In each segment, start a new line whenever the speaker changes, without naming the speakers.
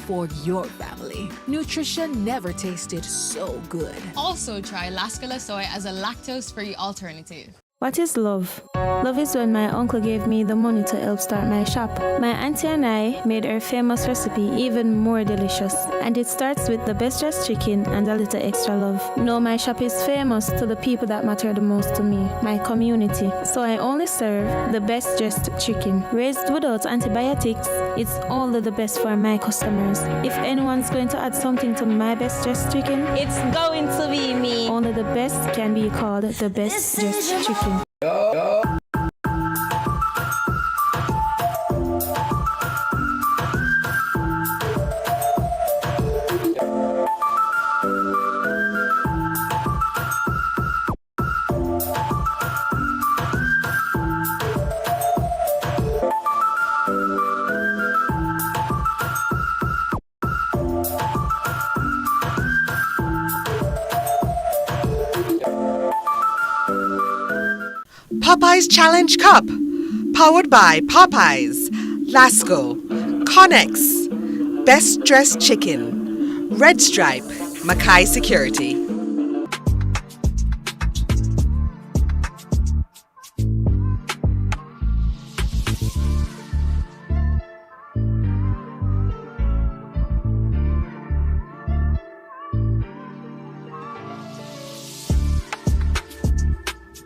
for your family. Nutrition never tasted so good.
Also try Lascala Soy as a lactose-free alternative.
What is love? Love is when my uncle gave me the money to help start my shop. My auntie and I made her famous recipe even more delicious. And it starts with the best dressed chicken and a little extra love. No, my shop is famous to the people that matter the most to me, my community. So I only serve the best dressed chicken. Raised without antibiotics, it's only the best for my customers. If anyone's going to add something to my best dressed chicken,
it's going to be me.
Only the best can be called the best dressed chicken.
Popeyes Challenge Cup, powered by Popeyes, Lasco, Connex, Best Dressed Chicken, Red Stripe, Mackay Security.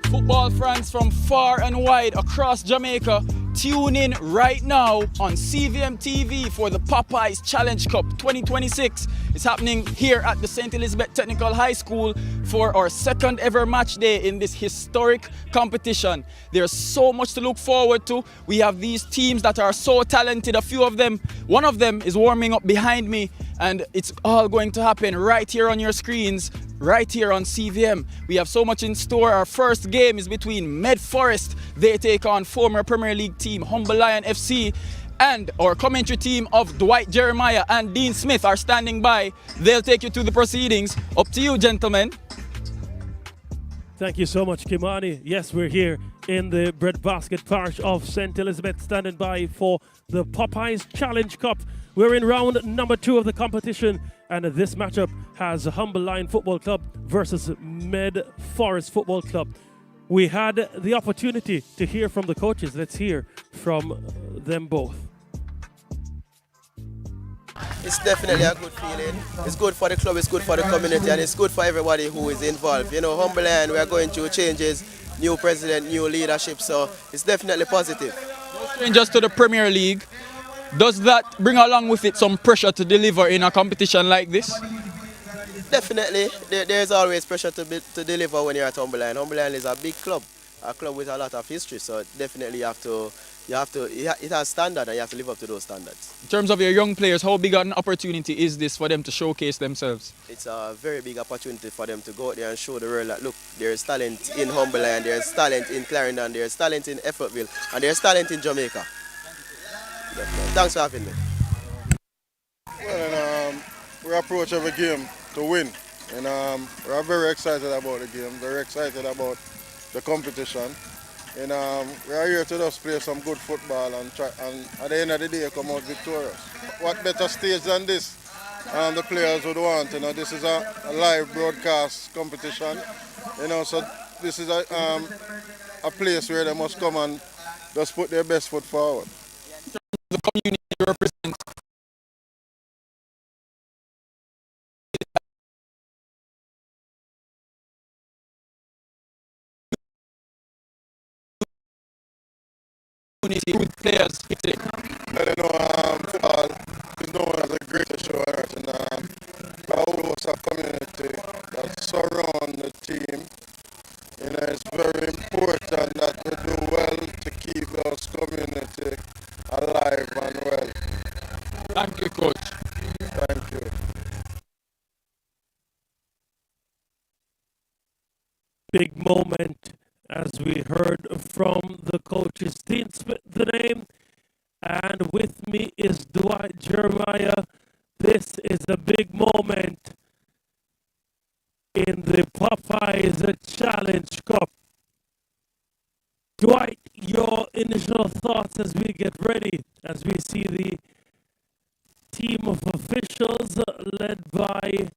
Football fans from far and wide across Jamaica, tune in right now on CVM TV for the Popeyes Challenge Cup 2026. It's happening here at the St. Elizabeth Technical High School for our second ever match day in this historic competition. There's so much to look forward to. We have these teams that are so talented, a few of them. One of them is warming up behind me, and it's all going to happen right here on your screens, right here on CVM. We have so much in store. Our first game is between Meadforest. They take on former Premier League team Humble Lion FC, and our commentary team of Dwight Jeremiah and Dean Smith are standing by. They'll take you to the proceedings. Up to you, gentlemen.
Thank you so much, Kimani. Yes, we're here in the breadbasket parish of St. Elizabeth, standing by for the Popeyes Challenge Cup. We're in round number 2 of the competition, and this matchup has Humble Lion Football Club versus Meadforest Football Club. We had the opportunity to hear from the coaches. Let's hear from them both.
It's definitely a good feeling. It's good for the club, it's good for the community, and it's good for everybody who is involved. You know, Humble Lion, we are going through changes, new president, new leadership, so it's definitely positive.
No strangers to the Premier League. Does that bring along with it some pressure to deliver in a competition like this?
Definitely. There's always pressure to deliver when you're at Humble Lion. Humble Lion is a big club, a club with a lot of history, so definitely it has standards and you have to live up to those standards.
In terms of your young players, how big an opportunity is this for them to showcase themselves?
It's a very big opportunity for them to go out there and show the world that, look, there's talent in Humble Lion, there's talent in Clarendon, there's talent in Effortville, and there's talent in Jamaica. Thanks for having me.
Well, we approach every game to win, and we're very excited about the game, very excited about the competition, and we are here to just play some good football and at the end of the day come out victorious. What better stage than this? The players would want. You know, this is a live broadcast competition. You know, so this is a place where they must come and just put their best foot forward.
The community you represent. With players hitting.
You know, football is known as a great show on earth, and our hosts a community that surround the team. You know, it's very important that we do well to keep those community alive and well.
Thank you, Coach.
Thank you.
Big moment as we heard from the coaches. Dean Smith, the name, and with me is Dwight Jeremiah. This is a big moment in the Popeyes Challenge Cup. Dwight, your initial thoughts as we get ready, as we see the team of officials officials led by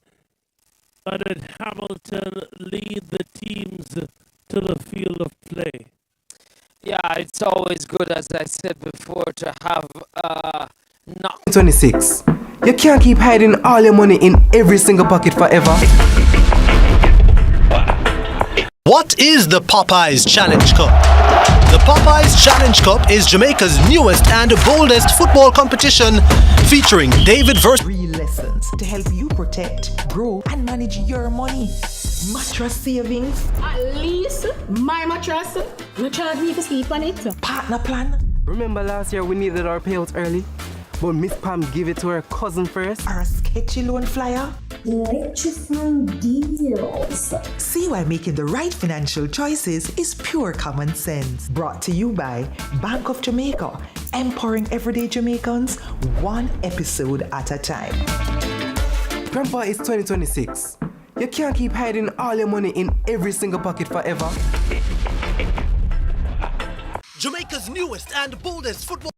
Annette Hamilton lead the teams to the field of play.
Yeah, it's always good, as I said before, to have not
26. You can't keep hiding all your money in every single pocket forever.
What is the Popeyes Challenge Cup? The Popeyes Challenge Cup is Jamaica's newest and boldest football competition featuring David versus
Real lessons to help you protect, grow, and manage your money. Mattress savings.
At least my mattress. No charge me for sleep on it.
Partner plan.
Remember last year we needed our payouts early, but Miss Pam gave it to her cousin first.
Or a sketchy loan flyer.
Electrifying deals.
See why making the right financial choices is pure common sense. Brought to you by Bank of Jamaica, empowering everyday Jamaicans one episode at a time.
Grandpa, it's 2026. You can't keep hiding all your money in every single pocket forever.
Jamaica's newest and boldest football.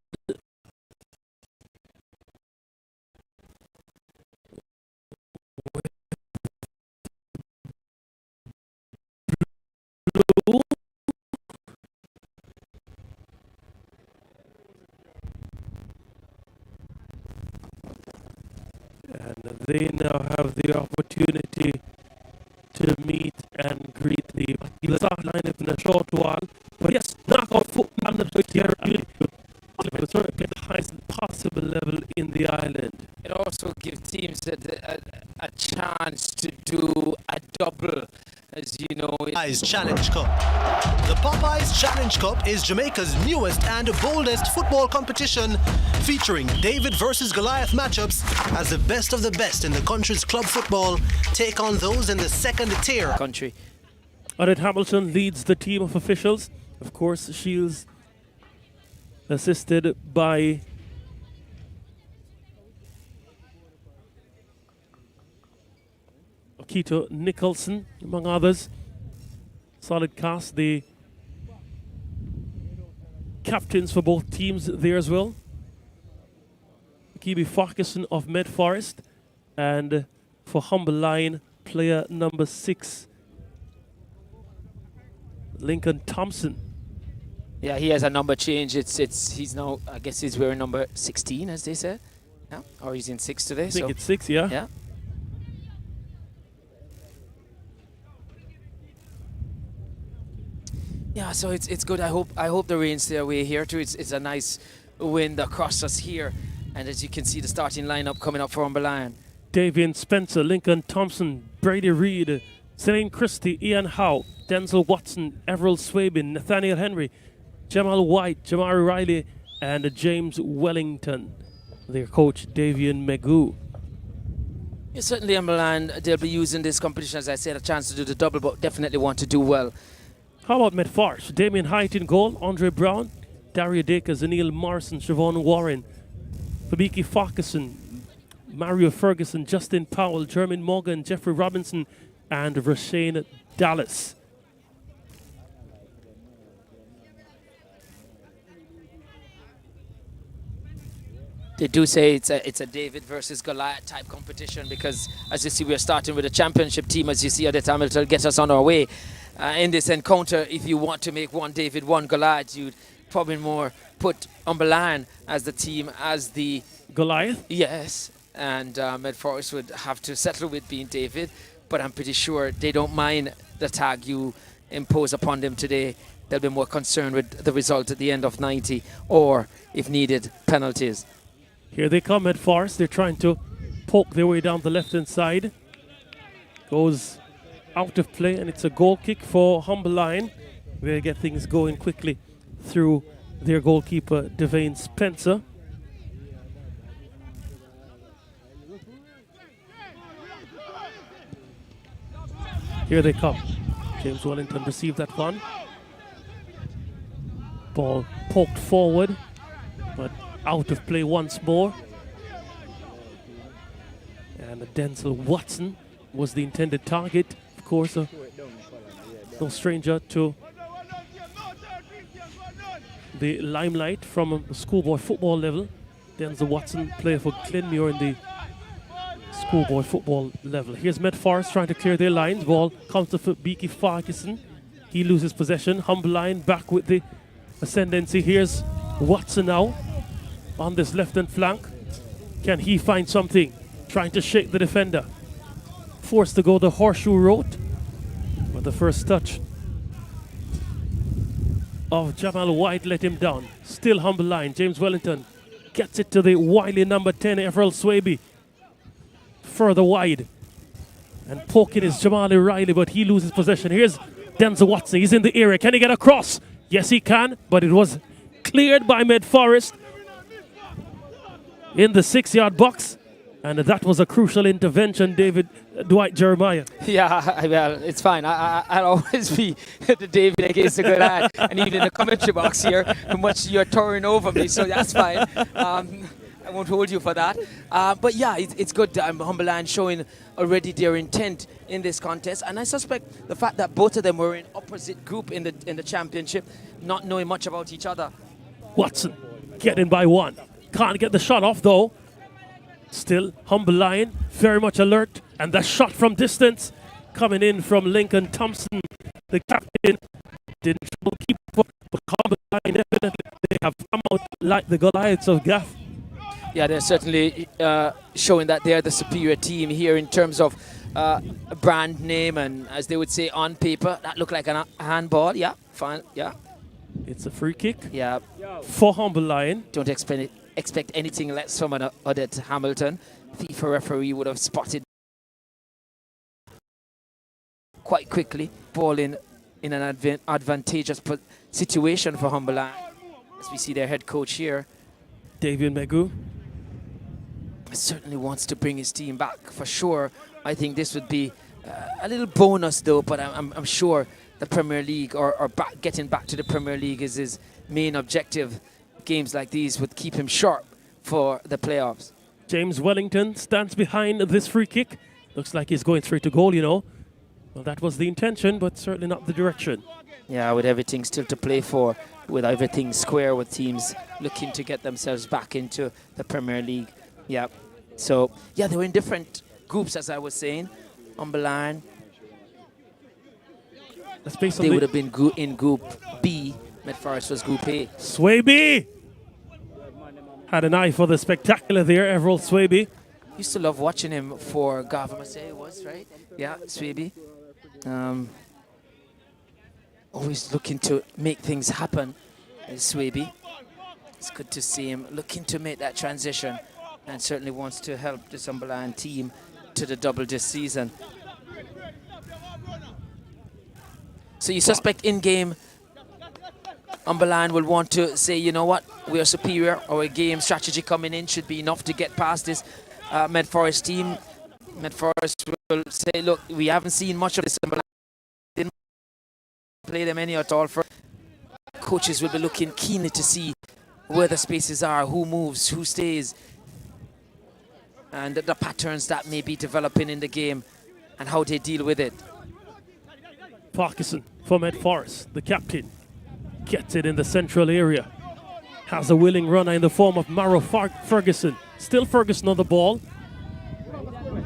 And they now have the opportunity to meet and greet the start lineup in a short while. But yes, knockout football here at the highest possible level in the island.
It also gives teams a chance to do a double, as you know.
Popeyes Challenge Cup. The Popeyes Challenge Cup is Jamaica's newest and boldest football competition featuring David versus Goliath matchups as the best of the best in the country's club football take on those in the second tier.
Country.
Annette Hamilton leads the team of officials. Of course, Shields assisted by Okito Nicholson, among others. Solid cast, the captains for both teams there as well. Kibi Farquharson of Meadforest, and for Humble Line, player number 6, Lincoln Thompson.
Yeah, he has a number change. He's now, I guess he's wearing number 16, as they say. Yeah, or he's in 6 today.
I think it's 6, yeah.
Yeah. Yeah, so it's good. I hope the rain stay away here too. It's a nice wind across us here, and as you can see, the starting lineup coming up for Humble Lion.
Davian Spencer, Lincoln Thompson, Brady Reed, Celine Christie, Ian Howe, Denzel Watson, Everett Swabin, Nathaniel Henry, Jamal White, Jamari Riley, and James Wellington. Their coach, Davian Megoo.
Yeah, certainly Humble Lion, they'll be using this competition, as I said, a chance to do the double, but definitely want to do well.
How about Meadforest? Damien Height in goal, Andre Brown, Daria Dakers, Neil Morrison, Siobhan Warren, Fabiki Farquharson, Mario Ferguson, Justin Powell, Jermaine Morgan, Jeffrey Robinson, and Rashane Dallas.
They do say it's a David versus Goliath type competition because, as you see, we're starting with a championship team. As you see, Annette Hamilton get us on our way in this encounter. If you want to make one David, one Goliath, you'd probably more put Humble Lion as the team, as the
Goliath?
Yes, and Meadforest would have to settle with being David, but I'm pretty sure they don't mind the tag you impose upon them today. They'll be more concerned with the result at the end of 90 or, if needed, penalties.
Here they come, Meadforest. They're trying to poke their way down the left-hand side. Goes out of play, and it's a goal kick for Humble Lion. They get things going quickly through their goalkeeper, Devane Spencer. Here they come. James Wellington received that one. Ball poked forward, but out of play once more. And Denzel Watson was the intended target. Of course, no stranger to the limelight from a schoolboy football level. Denzel Watson, player for Glenmuir in the schoolboy football level. Here's Meadforest trying to clear their lines. Ball comes to Beaky Farquharson. He loses possession. Humble Lion back with the ascendancy. Here's Watson now on this left-hand flank. Can he find something? Trying to shake the defender. Forced to go the horseshoe route. But the first touch of Jamal White let him down. Still Humble Lion. James Wellington gets it to the wily number 10, Everell Swaby. Further wide. And poking is Jamali Riley, but he loses possession. Here's Denzel Watson. He's in the area. Can he get across? Yes, he can, but it was cleared by Meadforest in the 6-yard box. And that was a crucial intervention, Dwight Jeremiah.
Yeah, well, it's fine. I'll always be the David against the good lad. And even in the commentary box here, how much you're towering over me, so that's fine. I won't hold you for that. But yeah, it's good. Humble Lion showing already their intent in this contest. And I suspect the fact that both of them were in opposite group in the championship, not knowing much about each other.
Watson getting by one. Can't get the shot off though. Still Humble Lion very much alert. And that shot from distance coming in from Lincoln Thompson, the captain. Didn't keep up, but Humble Lion evidently they have come out like the Goliaths of Gaff.
Yeah, they're certainly showing that they're the superior team here in terms of brand name and, as they would say, on paper. That looked like a handball. Yeah, fine. Yeah.
It's a free kick.
Yeah.
For Humble Lion.
Don't expect anything less from an Odette Hamilton. FIFA referee would have spotted quite quickly. Ball in an advantageous situation for Humble Lion. As we see their head coach here.
David Megu
certainly wants to bring his team back for sure. I think this would be a little bonus though, but I'm sure the Premier League or getting back to the Premier League is his main objective. Games like these would keep him sharp for the playoffs.
James Wellington stands behind this free kick. Looks like he's going straight to goal, you know. Well, that was the intention, but certainly not the direction.
Yeah, with everything still to play for, with everything square, with teams looking to get themselves back into the Premier League. Yeah. So, yeah, they were in different groups, as I was saying. Humble Lion. They would have been in Group B. Meadforest was Group A.
Swaby had an eye for the spectacular there, Everell Swaby.
Used to love watching him for Gavin Massey, was right? Yeah, Swaby. Always looking to make things happen, Swaby. It's good to see him looking to make that transition and certainly wants to help the Humble Lion team to the double this season. So you suspect in-game Humble Lion will want to say, you know what, we are superior. Our game strategy coming in should be enough to get past this Meadforest team. Meadforest will say, look, we haven't seen much of this Humble Lion. Didn't play them any at all. Coaches will be looking keenly to see where the spaces are, who moves, who stays, and the patterns that may be developing in the game and how they deal with it.
Parkinson for Meadforest, the captain, gets it in the central area. Has a willing runner in the form of Maro Ferguson. Still Ferguson on the ball.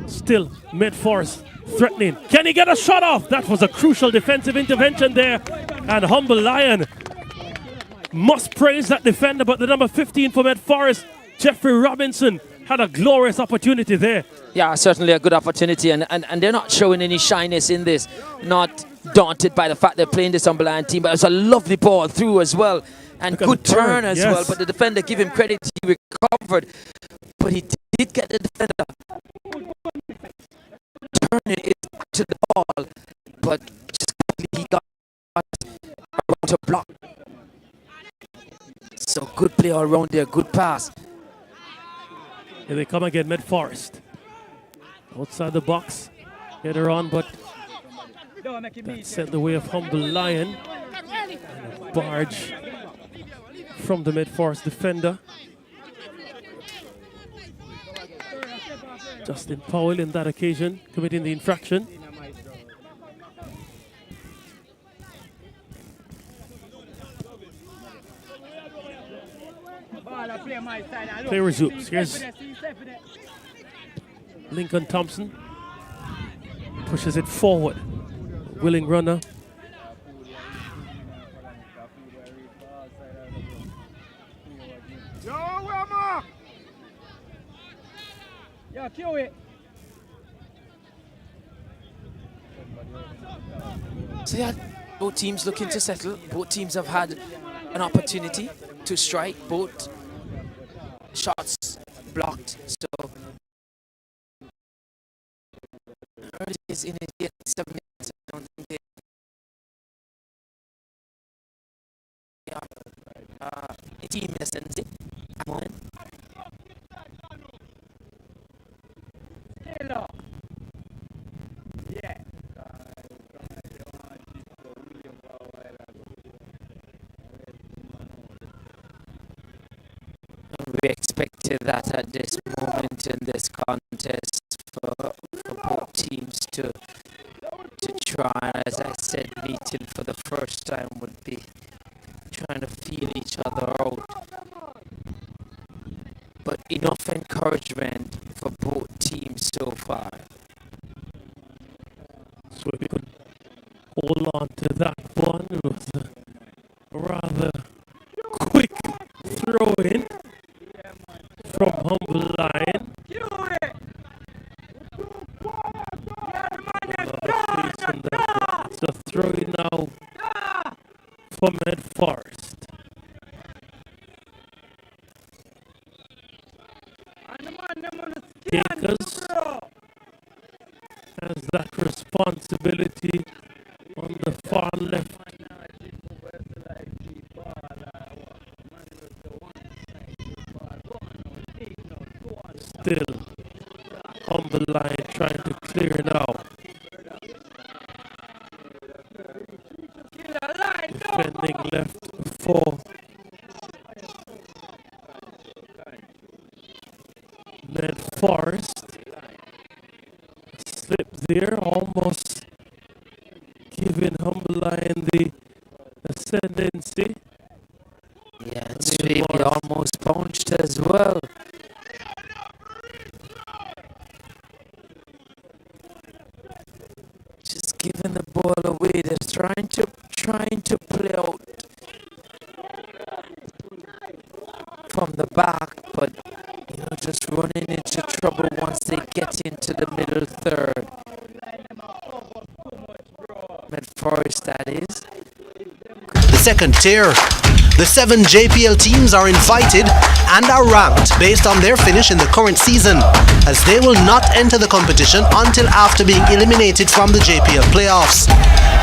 Still Meadforest threatening. Can he get a shot off? That was a crucial defensive intervention there. And Humble Lion must praise that defender, but the number 15 for Meadforest, Jeffrey Robinson, had a glorious opportunity there.
Yeah, certainly a good opportunity, and they're not showing any shyness in this. Not daunted by the fact they're playing this Humble Lion team, but it's a lovely ball through as well, and good turn as well. But the defender, give him credit, he recovered, but he did get the defender turning it back to the ball, but just quickly he got around to block. So good play all around there, good pass.
Here they come again, Meadforest. Outside the box, header on, but that sent the way of Humble Lion. And a barge from the Meadforest defender. Justin Powell in that occasion committing the infraction. Play resumes. Here's Lincoln Thompson pushes it forward. Willing runner.
Yeah, kill it.
So yeah, both teams looking to settle. Both teams have had an opportunity to strike. Both shots blocked. So it is in it 7 minutes. I don't think they are a team essence at the moment.
Yeah.
We expected that at this moment in this contest for both teams to try, as I said, meeting for the first time would be trying to feel each other out. But enough encouragement for both teams so far.
So if we could hold on to that one, it was a rather quick throw in from Humble Line. It's a throw in now for Meadforest. Jakers has that responsibility on the far left. Still, Humble Line trying to clear now. Defending left for Meadforest. Slip there, almost giving Humble Line the ascendancy.
Yeah, and Swaby almost pounced as well. Just giving the ball away. They're trying to play out from the back, but just running into trouble once they get into the middle third. Meadforest, that is.
The second tier. The 7 JPL teams are invited and are ranked based on their finish in the current season, as they will not enter the competition until after being eliminated from the JPL playoffs.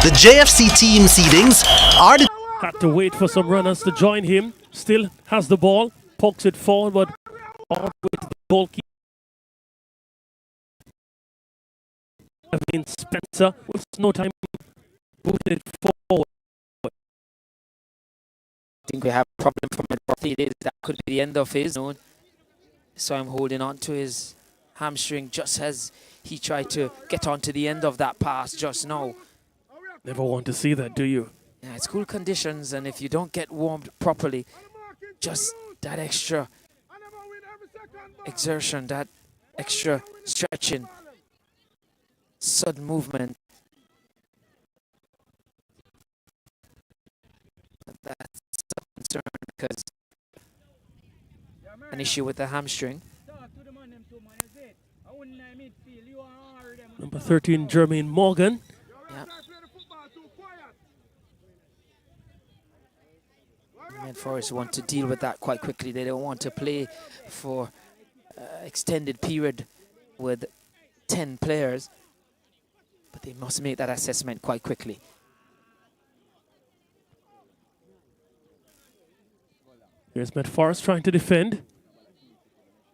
The JFC team seedings are
had to wait for some runners to join him. Still has the ball, pokes it forward, but all the way to the goalkeeper. Spencer with no time booted it forward.
I think we have a problem from it. That could be the end of his zone. So I'm holding on to his hamstring just as he tried to get onto the end of that pass just now.
Never want to see that, do you?
Yeah, it's cool conditions, and if you don't get warmed properly, just that extra exertion, that extra stretching, sudden movement. That's a concern because an issue with the hamstring.
Number 13, Jermaine Morgan.
Yeah. Meadforest want to deal with that quite quickly. They don't want to play for extended period with 10 players, but they must make that assessment quite quickly.
Here's Meadforest trying to defend.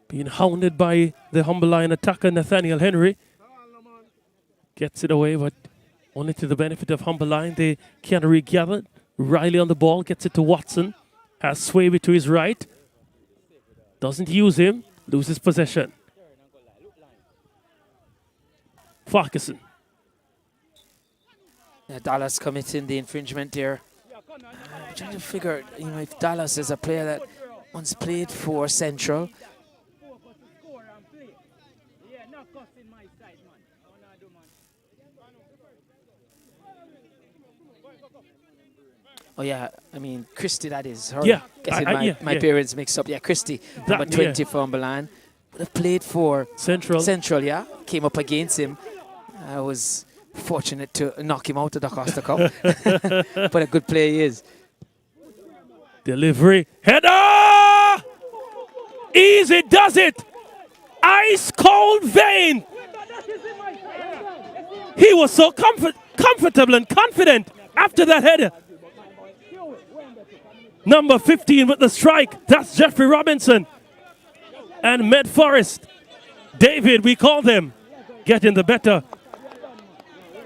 Being hounded by the Humble Line attacker, Nathaniel Henry. Gets it away, but only to the benefit of Humble Line. They can't regather. Riley on the ball, gets it to Watson. Has Swaby to his right. Doesn't use him, loses possession. Farquharson.
Yeah, Dallas committing the infringement there. I'm trying to figure, if Dallas is a player that once played for Central. Oh, yeah. I mean, Christie, that is. Her.
Yeah.
Getting my parents mixed up. Yeah, Christie, number 20 for Humberland. Would have played for
Central.
Central, yeah. Came up against him. I was fortunate to knock him out of the Costa Cup. But a good player he is.
Delivery. Header! Easy does it. Ice cold vein. He was so comfortable and confident after that header. Number 15 with the strike. That's Jeffrey Robinson. And Meadforest. David, we call them, getting the better.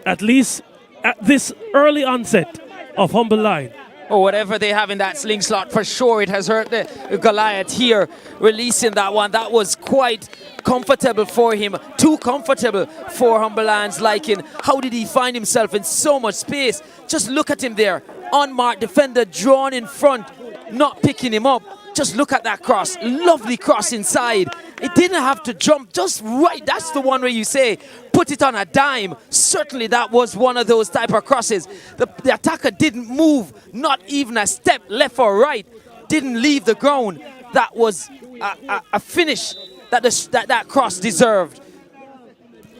At least at this early onset of Humberline.
Or whatever they have in that sling slot, for sure it has hurt the Goliath here, releasing that one. That was quite comfortable for him, too comfortable for Humberland's liking. How did he find himself in so much space? Just look at him there, unmarked defender drawn in front, not picking him up. Just look at that cross, lovely cross inside. It didn't have to jump, just right. That's the one where you say, put it on a dime. Certainly that was one of those type of crosses. The attacker didn't move, not even a step left or right. Didn't leave the ground. That was a finish that cross deserved.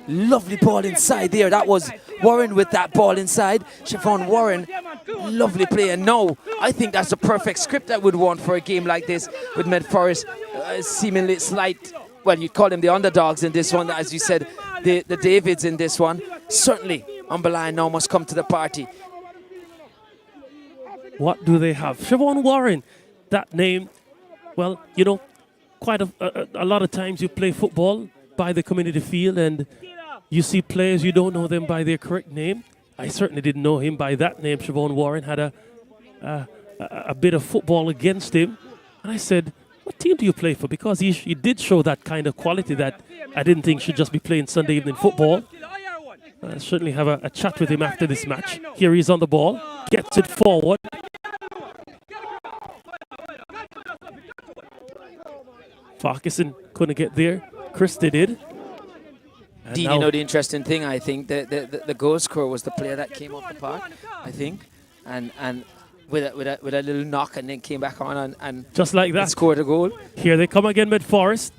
Lovely ball inside there. That was Warren with that ball inside. Siobhan Warren, lovely play. And no, I think that's the perfect script that we'd want for a game like this with Meadforest seemingly slight, well, you'd call them the underdogs in this one, as you said, the Davids in this one. Certainly, Humberline now must come to the party.
What do they have? Siobhan Warren, that name, well, you know, quite a lot of times you play football by the community field and you see players, you don't know them by their correct name. I certainly didn't know him by that name. Siobhan Warren had a bit of football against him. And I said, what team do you play for? Because he did show that kind of quality that I didn't think should just be playing Sunday evening football. I'll certainly have a chat with him after this match. Here he's on the ball, gets it forward. Farquharson couldn't get there. Christie did.
Dean, you know the interesting thing, I think, the goal scorer was the player that came off the park, I think, and with a little knock and then came back on and
just like that
scored a goal.
Here they come again, Meadforest,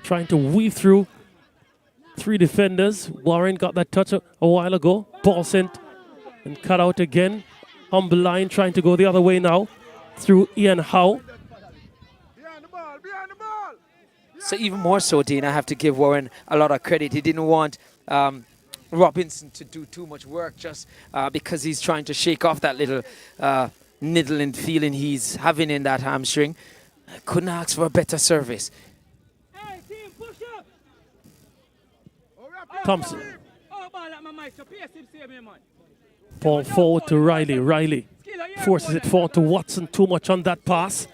trying to weave through three defenders. Warren got that touch a while ago. Ball sent and cut out again. Humberline trying to go the other way now through Ian Howe.
So even more so, Dean, I have to give Warren a lot of credit. He didn't want Robinson to do too much work just because he's trying to shake off that little niggling feeling he's having in that hamstring. I couldn't ask for a better service.
Thompson. Ball forward to Riley. Riley forces it forward to Watson. Too much on that pass.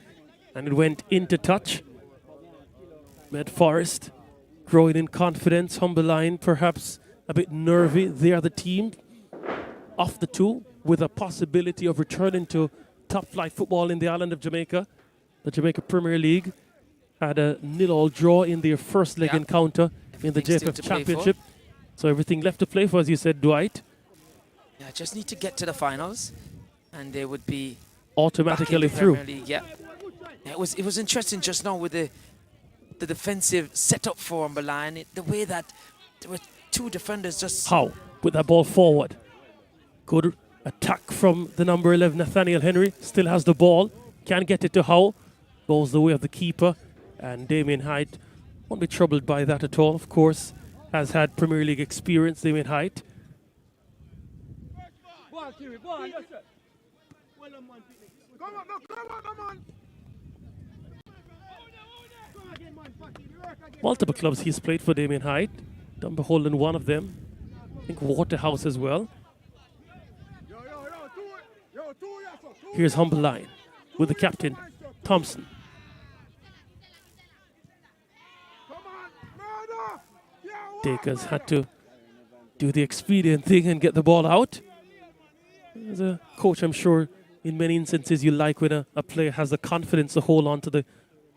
And it went into touch. Meadforest growing in confidence. Humberline perhaps a bit nervy. They are the team of the two with a possibility of returning to top flight football in the island of Jamaica. The Jamaica Premier League had a 0-0 draw in their first leg encounter in the JFF Championship. So everything left to play for, as you said, Dwight.
Yeah, just need to get to the finals and they would be
automatically through.
League, yeah. It was interesting just now with the defensive setup for Humberline, the way that there were two defenders just...
How? Put that ball forward. Good attack from the number 11, Nathaniel Henry. Still has the ball. Can't get it to Howe. Goes the way of the keeper. And Damien Height won't be troubled by that at all, of course. Has had Premier League experience, Damien Height. Multiple clubs he's played for, Damien Height. Dunbeholden, one of them. I think Waterhouse as well. Here's Humberline with the captain, Thompson. Dakers had to do the expedient thing and get the ball out. As a coach, I'm sure in many instances you like when a player has the confidence to hold on to the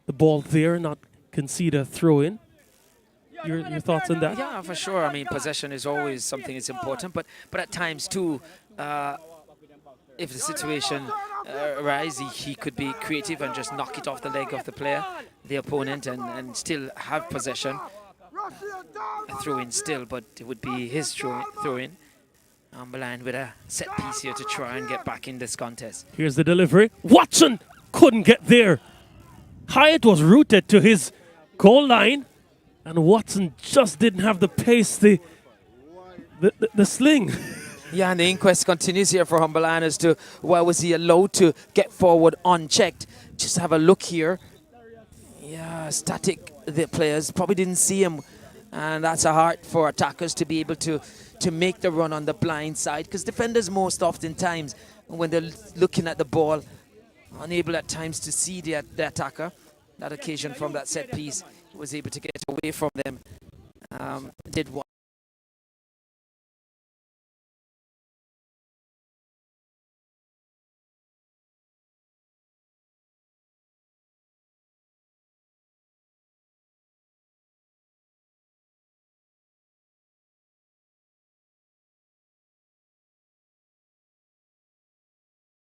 ball there, not concede a throw-in. Your thoughts on that?
Yeah, for sure. I mean, possession is always something that's important, but at times too, if the situation arises, he could be creative and just knock it off the leg of the player, the opponent, and still have possession. A throw-in still, but it would be his throw-in. Umberland with a set piece here to try and get back in this contest.
Here's the delivery. Watson couldn't get there. Hyatt was rooted to his goal line, and Watson just didn't have the pace, the sling.
Yeah, and the inquest continues here for Humberland as to why was he allowed to get forward unchecked. Just have a look here. Yeah, static. The players probably didn't see him, and that's a hard for attackers to be able to make the run on the blind side, because defenders most oftentimes, when they're looking at the ball, unable at times to see the attacker. That occasion from that set piece, was able to get away from them. Did one.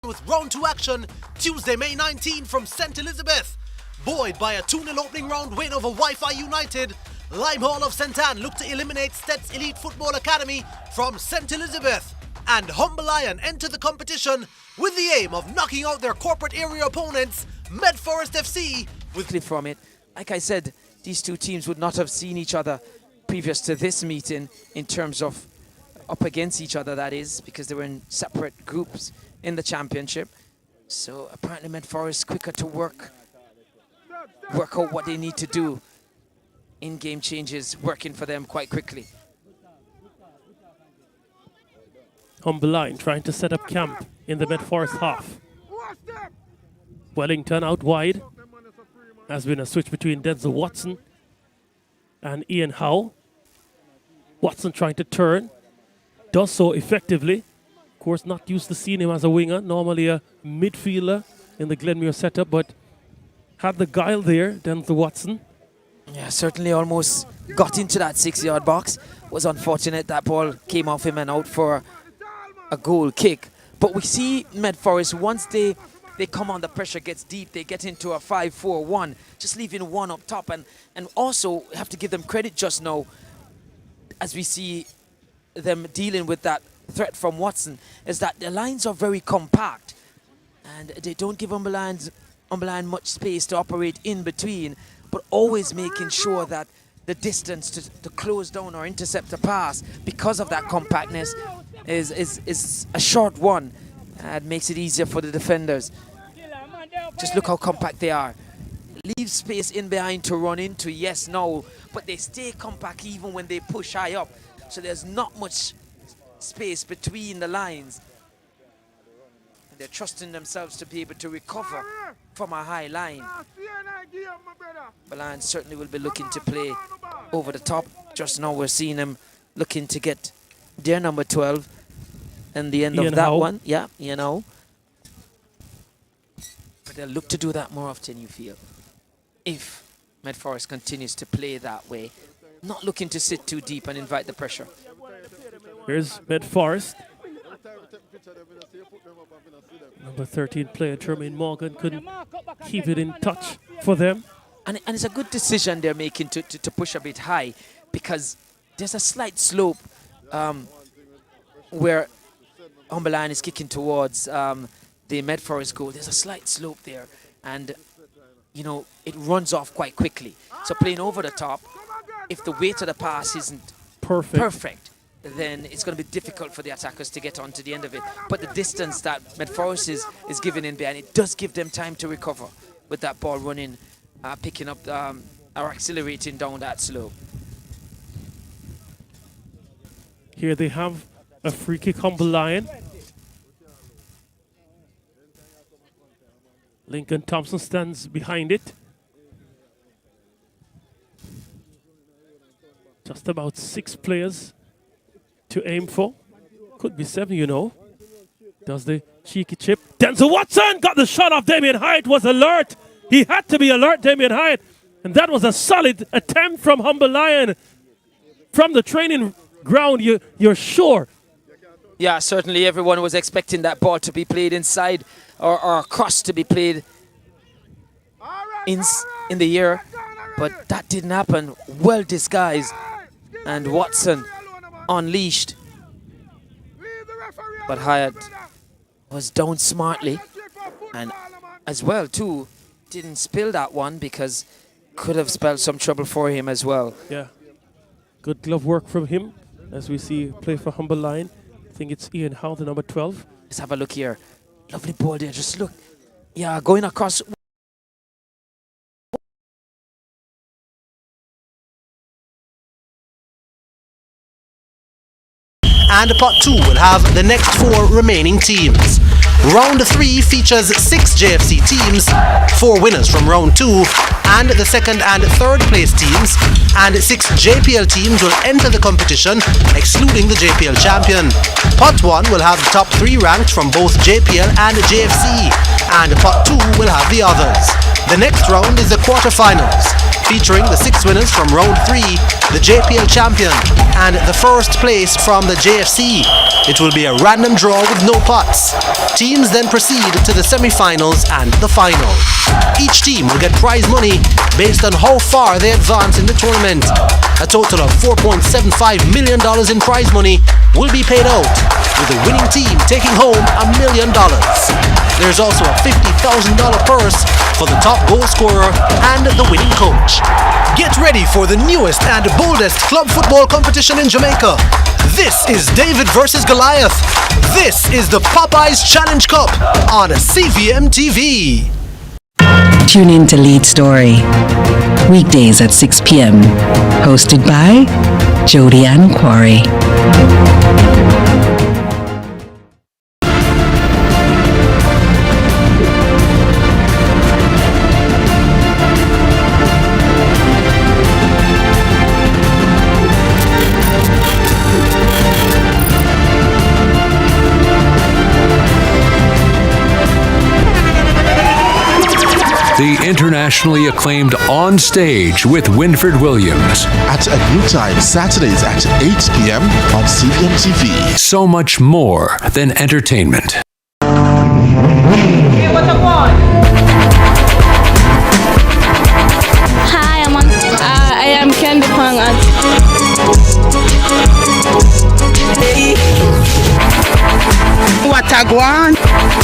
With round 2 action, Tuesday, May 19 from St. Elizabeth. Buoyed by a 2-0 opening round win over Wi-Fi United, Limehall of St. Anne look to eliminate STETHS Elite Football Academy from St. Elizabeth. And Humber Lion enter the competition with the aim of knocking out their corporate area opponents, Meadforest FC.
With from it, like I said, these two teams would not have seen each other previous to this meeting in terms of up against each other, that is, because they were in separate groups in the championship. So apparently Meadforest quicker to work out what they need to do. In-game changes working for them quite quickly.
Humber Line trying to set up camp in the Meadforest half. Wellington out wide. Has been a switch between Denzel Watson and Ian Howe. Watson trying to turn. Does so effectively. Of course, not used to seeing him as a winger. Normally a midfielder in the Glenmuir setup, but had the guile there, Denzel Watson.
Yeah, certainly almost got into that 6-yard box. Was unfortunate that ball came off him and out for a goal kick. But we see Meadforest, once they come on, the pressure gets deep, they get into a 5-4-1, just leaving one up top. And also have to give them credit just now, as we see them dealing with that threat from Watson, is that the lines are very compact and they don't give Umberland much space to operate in between, but always making sure that the distance to close down or intercept a pass, because of that compactness, is a short one. It makes it easier for the defenders. Just look how compact they are. Leave space in behind to run into, yes, no, but they stay compact even when they push high up. So there's not much space between the lines. And they're trusting themselves to be able to recover from a high line. Balan certainly will be looking to play over the top. Just now we're seeing them looking to get their number 12 and the end of that one. Yeah, you know. But they'll look to do that more often, you feel, if Meadforest continues to play that way. Not looking to sit too deep and invite the pressure.
Here's Meadforest. Number 13 player Jermaine Morgan couldn't keep it in touch for them.
And it's a good decision they're making to push a bit high, because there's a slight slope where Humberland is kicking towards the Meadforest goal. There's a slight slope there, and you know, it runs off quite quickly. So playing over the top, if the weight of the pass isn't perfect, then it's going to be difficult for the attackers to get onto the end of it. But the distance that Meadforest is giving in behind, it does give them time to recover with that ball running, picking up or accelerating down that slope.
Here they have a free kick, Humber Lion. Lincoln Thompson stands behind it. Just about 6 players to aim for. Could be 7, you know. Does the cheeky chip. Denzel Watson got the shot off Damien Hyatt, was alert. He had to be alert, Damien Hyatt. And that was a solid attempt from Humble Lion. From the training ground, you're sure.
Yeah, certainly everyone was expecting that ball to be played inside or a cross to be played in the air. But that didn't happen. Well disguised. And Watson unleashed. But Hyatt was down smartly. And as well, too, didn't spill that one because could have spelled some trouble for him as well.
Yeah. Good glove work from him as we see play for Humble Lion. I think it's Ian Howe, the number 12.
Let's have a look here. Lovely ball there. Just look. Yeah, going across.
And pot 2 will have the next 4 remaining teams. Round 3 features 6 JFC teams, 4 winners from round 2, and the second and third place teams, and 6 JPL teams will enter the competition, excluding the JPL champion. Pot 1 will have the top 3 ranked from both JPL and JFC, and pot 2 will have the others. The next round is the quarterfinals, featuring the 6 winners from round 3, the JPL champion, and the first place from the JFC. It will be a random draw with no pots. Teams then proceed to the semi-finals and the final. Each team will get prize money based on how far they advance in the tournament. A total of $4.75 million in prize money will be paid out, with the winning team taking home $1 million. There's also a $50,000 purse for the top goal scorer and the winning coach. Get ready for the newest and boldest club football competition in Jamaica. This is David versus Goliath. This is the Popeyes Challenge Cup on CVM TV.
Tune in to Lead Story, weekdays at 6 p.m. Hosted by Jody Ann Quarry.
The internationally acclaimed On Stage with Winford Williams.
At a new time, Saturdays at 8 p.m. on CVM TV.
So much more than entertainment.
Hey, what's up, on?
Hi, I am Candy Pang.
What a guan?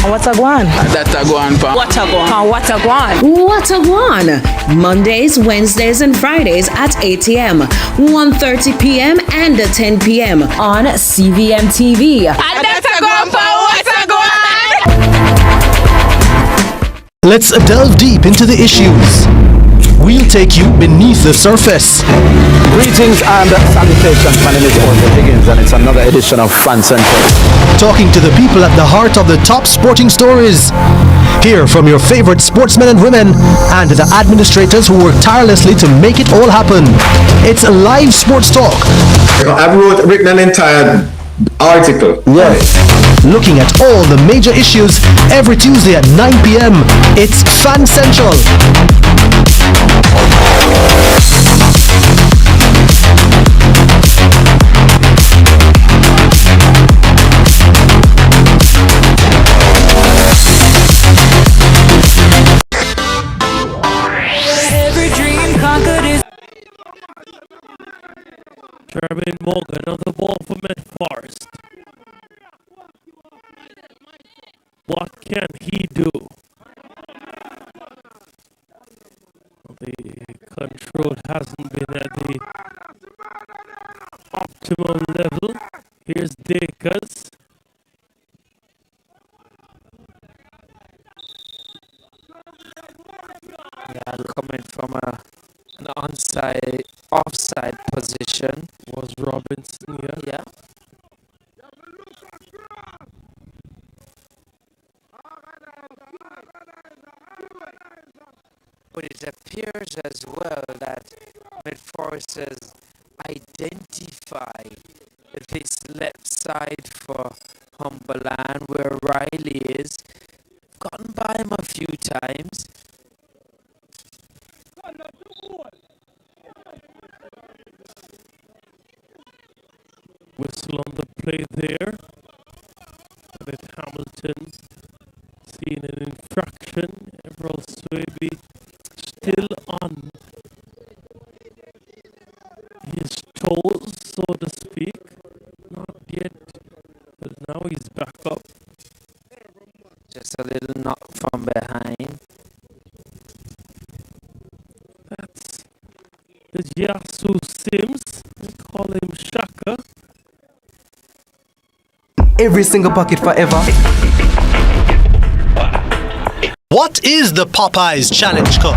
What a guan?
That a guan pa.
What a guan? What a guan?
What a guan? Mondays, Wednesdays, and Fridays at 8 a.m., 1:30 p.m., and 10 p.m. on CVM TV.
That's a guan pa. What a guan?
Let's delve deep into the issues. We'll take you beneath the surface.
Greetings and salutations. My name is Orville Higgins and it's another edition of Fan Central.
Talking to the people at the heart of the top sporting stories. Hear from your favorite sportsmen and women and the administrators who work tirelessly to make it all happen. It's live sports talk.
I've written an entire article.
Yes. Looking at all the major issues every Tuesday at 9 p.m. It's Fan Central.
Every dream conquered is.
Jermaine Morgan on the ball for Meadforest. What can he do? The control hasn't been at the optimal level. Here's Dakers.
Yeah, coming from an offside position.
Was Robinson,
Yeah. But it appears as well that Meadforest has identified this left side for Humberland where Riley is. Gotten by him a few times.
Whistle on the play there. With Hamilton seeing an infraction. Everald Swaby still on his toes, so to speak. Not yet, but now he's back up.
Just a little knock from behind.
That's Yasu Sims. We call him Shaka.
Every single pocket forever.
What is the Popeyes Challenge Cup?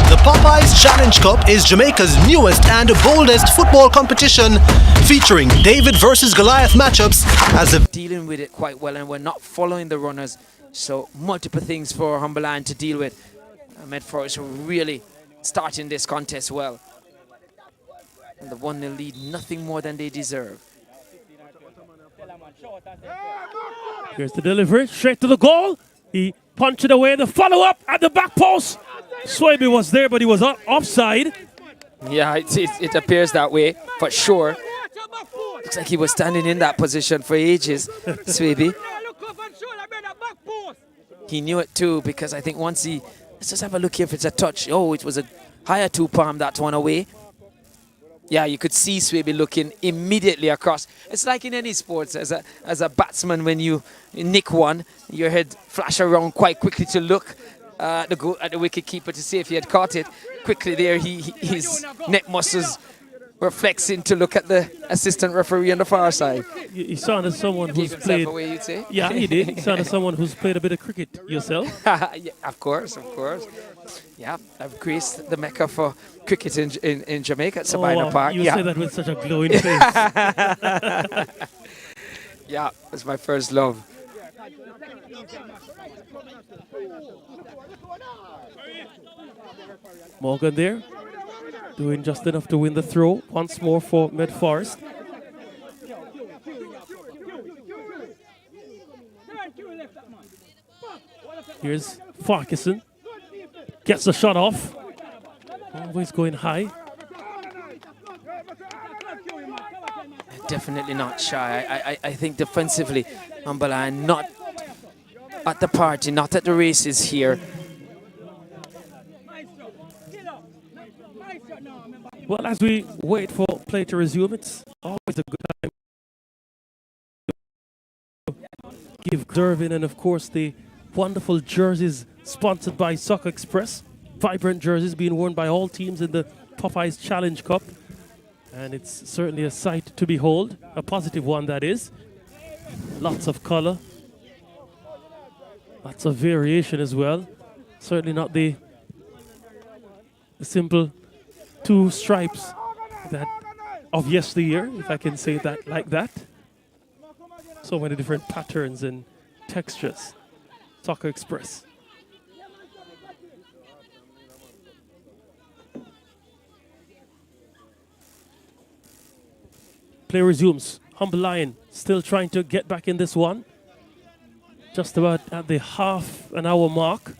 The Popeyes Challenge Cup is Jamaica's newest and boldest football competition featuring David versus Goliath matchups as a
dealing with it quite well, and we're not following the runners, so multiple things for Humberland to deal with. Meadforest really starting this contest well. And the 1-0 lead, nothing more than they deserve.
Here's the delivery, straight to the goal. He punched it away, the follow-up at the back post. Swaby was there, but he was offside.
Yeah, it appears that way, for sure. Looks like he was standing in that position for ages, Swaby. He knew it too, because I think once he... Let's just have a look here if it's a touch. Oh, it was a higher two-palm, that one away. Yeah, you could see Swaby looking immediately across. It's like in any sports, as a batsman, when you nick one, your head flash around quite quickly to look at the wicket keeper to see if he had caught it. Quickly there, his neck muscles were flexing to look at the assistant referee on the far side.
You sounded someone who's played...
away, you'd say?
Yeah, he did. He sounded someone who's played a bit of cricket yourself.
Yeah, of course. Yeah, I've graced the mecca for cricket in Jamaica at Sabina Park.
You say that with such a glowing face.
Yeah, it's my first love.
Morgan there, doing just enough to win the throw. Once more for Meadforest. Here's Farquharson. Gets the shot off. Always going high.
Definitely not shy. I think defensively, Humberland not at the party, not at the races here.
Well, as we wait for play to resume, it's always a good time to give Dervin and, of course, the wonderful jerseys sponsored by Soccer Express. Vibrant jerseys being worn by all teams in the Popeyes Challenge Cup. And it's certainly a sight to behold, a positive one that is. Lots of color, lots of variation as well. Certainly not the simple two stripes that of yesteryear, if I can say that like that. So many different patterns and textures. Soccer Express. Play resumes. Humble Lion still trying to get back in this one. Just about at the half an hour mark.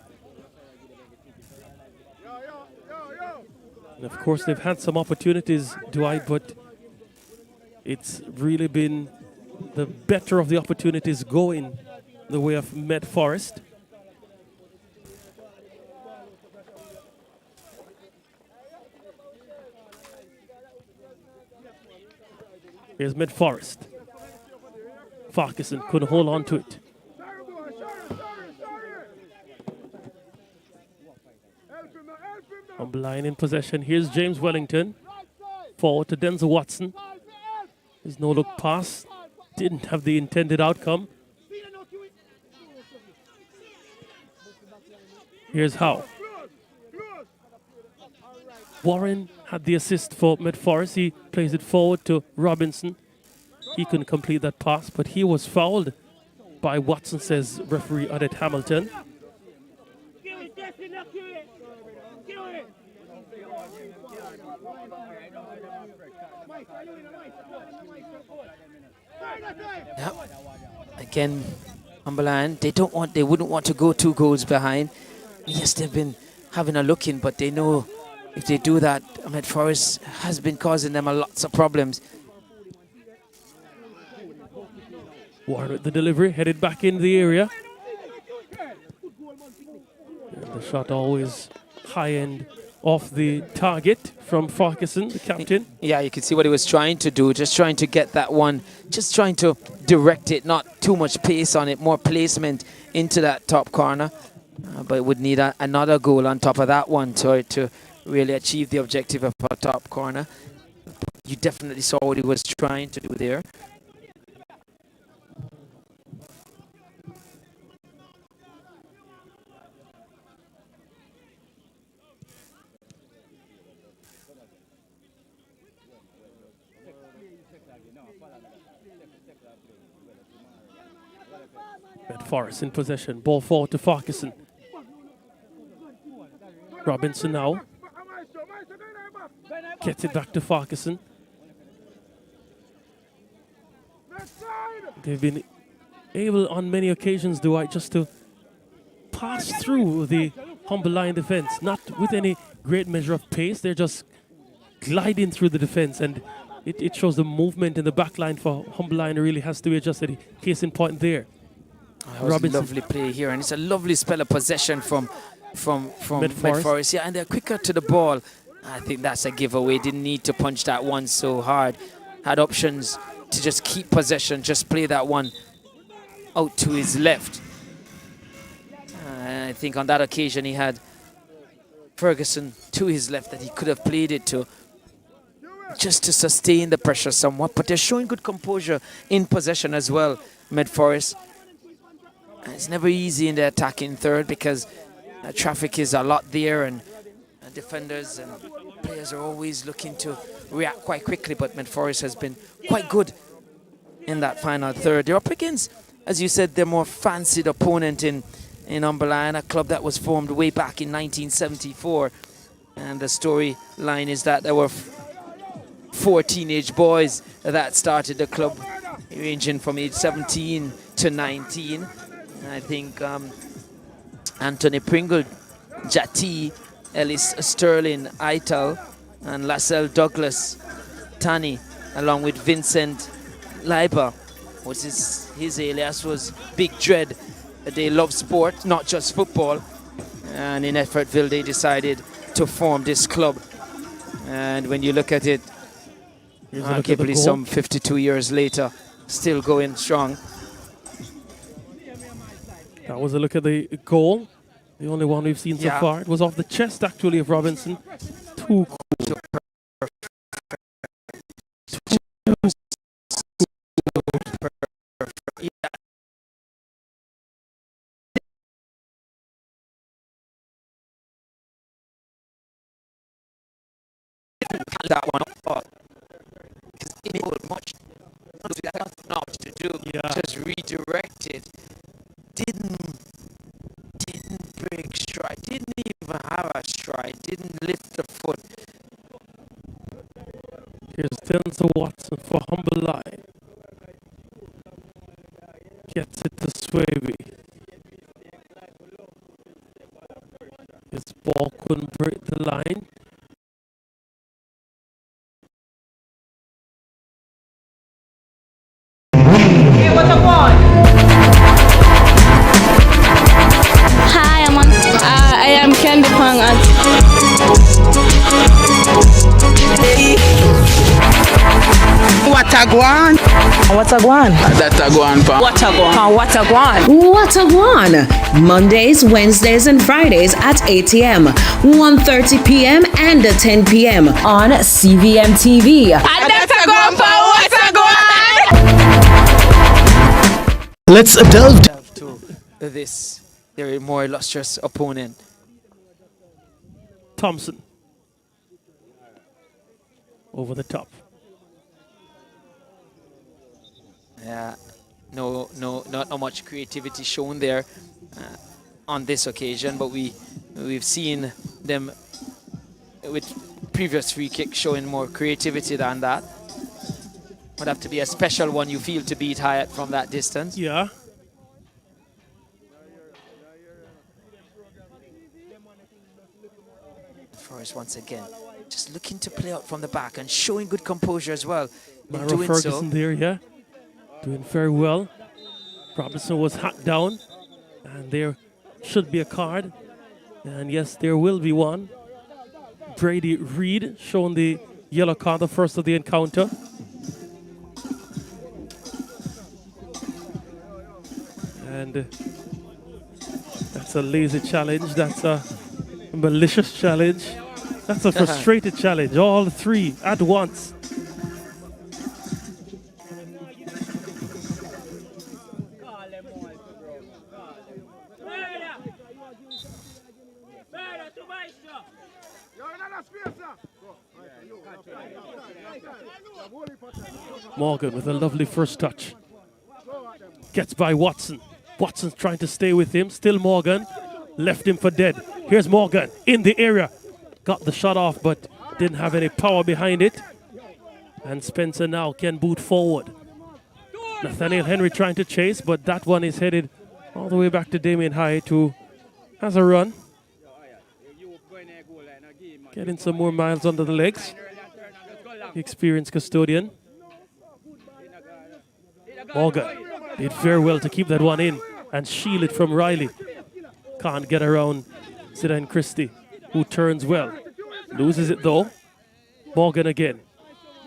And of course, they've had some opportunities, Dwight, but it's really been the better of the opportunities going the way of Meadforest. Here's Meadforest. Farquharson couldn't hold on to it. Humble Lion in possession. Here's James Wellington. Forward to Denzel Watson. There's no look pass. Didn't have the intended outcome. Here's Howe. Warren had the assist for Meadforest. He plays it forward to Robinson. He couldn't complete that pass, but he was fouled by Watson, says referee Odette Hamilton.
Yeah. Again, Humberland, they wouldn't want to go 2 goals behind. Yes, they've been having a look in, but they know if they do that, Meadforest has been causing them lots of problems.
Warren with the delivery, headed back in the area. And the shot always high end off the target from Farquharson, the captain.
Yeah, you can see what he was trying to do, just trying to get that one, just trying to direct it, not too much pace on it, more placement into that top corner. But it would need another goal on top of that one to really achieve the objective of a top corner. You definitely saw what he was trying to do there.
Meadforest in possession. Ball forward to Farquharson. Robinson now. Gets it back to Farquharson. They've been able on many occasions, Dwight, just to pass through the Humber line defense. Not with any great measure of pace. They're just gliding through the defense. And it shows the movement in the back line for Humber line really has to be adjusted. Case in point there.
That was a lovely play here, and it's a lovely spell of possession from Meadforest. Yeah, and they're quicker to the ball. I think that's a giveaway. Didn't need to punch that one so hard. Had options to just keep possession, just play that one out to his left. I think on that occasion he had Ferguson to his left that he could have played it to, just to sustain the pressure somewhat. But they're showing good composure in possession as well, Meadforest. It's never easy in the attacking third because traffic is a lot there, and defenders and players are always looking to react quite quickly. But Meadforest has been quite good in that final third. They're up against, as you said, their more fancied opponent in Umberland, a club that was formed way back in 1974. And the storyline is that there were 4 teenage boys that started the club, ranging from age 17 to 19. I think Anthony Pringle, Jati, Ellis Sterling, Ital, and Lascelles Douglas, Tani, along with Vincent Leiber, was his alias was Big Dread. They love sport, not just football. And in Effortville, they decided to form this club. And when you look at it, arguably some 52 years later, still going strong.
That was a look at the goal. The only one we've seen so far. It was off the chest, actually, of Robinson. Too cool.
That one up because it was much not to do, just redirected. Didn't break stride, didn't even have a stride, didn't lift the foot.
Here's Denzel Watson for Humber Line. Gets it to Swaby. His ball couldn't break the line.
Hi, I am Candy Pang at
What a guan?
What a guan?
That a guan pa.
What a guan? What a guan?
What a guan! Mondays, Wednesdays, and Fridays at 8 a.m., 1:30 p.m., and 10 p.m. on CVM TV.
That's a guan pa. What a guan?
Let's delve
to this, their more illustrious opponent.
Thompson. Over the top.
Yeah, not much creativity shown there on this occasion, but we've seen them with previous free kicks showing more creativity than that. Would have to be a special one, you feel, to beat Hyatt from that distance.
Yeah.
Forrest once again, just looking to play out from the back and showing good composure as well. In
Myra
doing
Ferguson
so.
there, yeah. Doing very well. Robinson was hacked down, and there should be a card. And yes, there will be one. Brady Reed shown the yellow card, the first of the encounter. And that's a lazy challenge. That's a malicious challenge. That's a frustrated challenge. All three at once. Morgan with a lovely first touch. Gets by Watson. Watson's trying to stay with him. Still Morgan. Left him for dead. Here's Morgan in the area. Got the shot off, but didn't have any power behind it. And Spencer now can boot forward. Nathaniel Henry trying to chase, but that one is headed all the way back to Damien Hyatt, who has a run. Getting some more miles under the legs. The experienced custodian. Morgan did very well to keep that one in and shield it from Riley. Can't get around Zidane Christie, who turns well. Loses it though. Morgan again.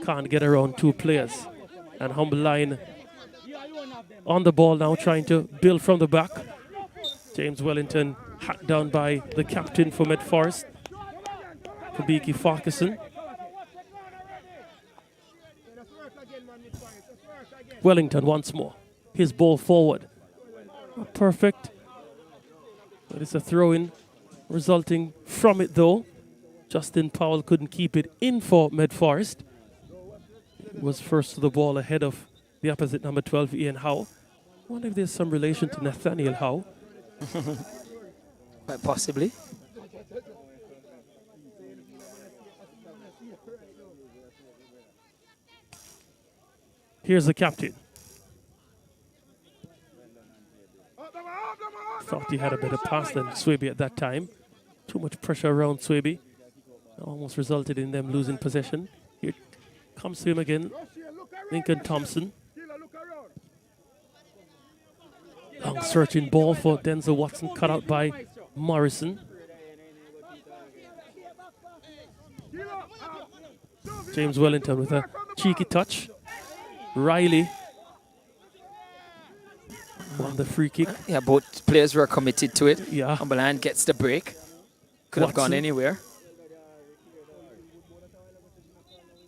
Can't get around two players. And Humble Line on the ball now, trying to build from the back. James Wellington hacked down by the captain for Meadforest, Kabiki Farquharson. Wellington once more. His ball forward. Not perfect. But it's a throw-in resulting from it though. Justin Powell couldn't keep it in for Meadforest. He was first to the ball ahead of the opposite number 12, Ian Howe. I wonder if there's some relation to Nathaniel Howe.
Quite possibly.
Here's the captain. Thought he had a better pass than Swaby at that time. Too much pressure around Swaby. Almost resulted in them losing possession. Here comes to him again. Lincoln Thompson. Long searching ball for Denzel Watson, cut out by Morrison. James Wellington with a cheeky touch. Riley on the free kick.
Yeah, both players were committed to it.
Yeah.
Humberland gets the break. Could have gone anywhere.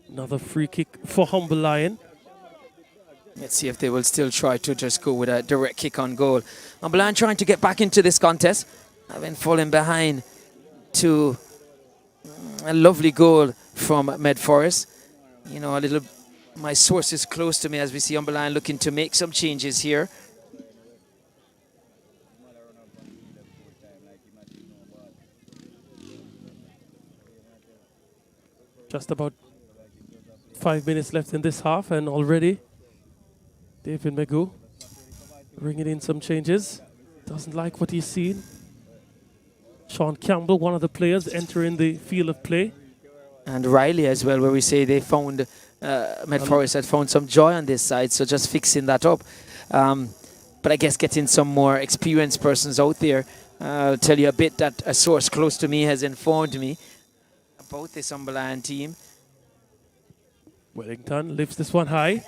Another free kick for Humble Lion.
Let's see if they will still try to just go with a direct kick on goal. Humble Lion trying to get back into this contest. Having fallen behind to a lovely goal from Meadforest. You know, my source is close to me as we see Humble Lion looking to make some changes here.
Just about 5 minutes left in this half, and already David Magoo bringing in some changes. Doesn't like what he's seen. Sean Campbell, one of the players, entering the field of play.
And Riley as well, where we say they found, Meadforest had found some joy on this side, so just fixing that up. But I guess getting some more experienced persons out there. I'll tell you a bit that a source close to me has informed me about this Humberland team.
Wellington lifts this one high.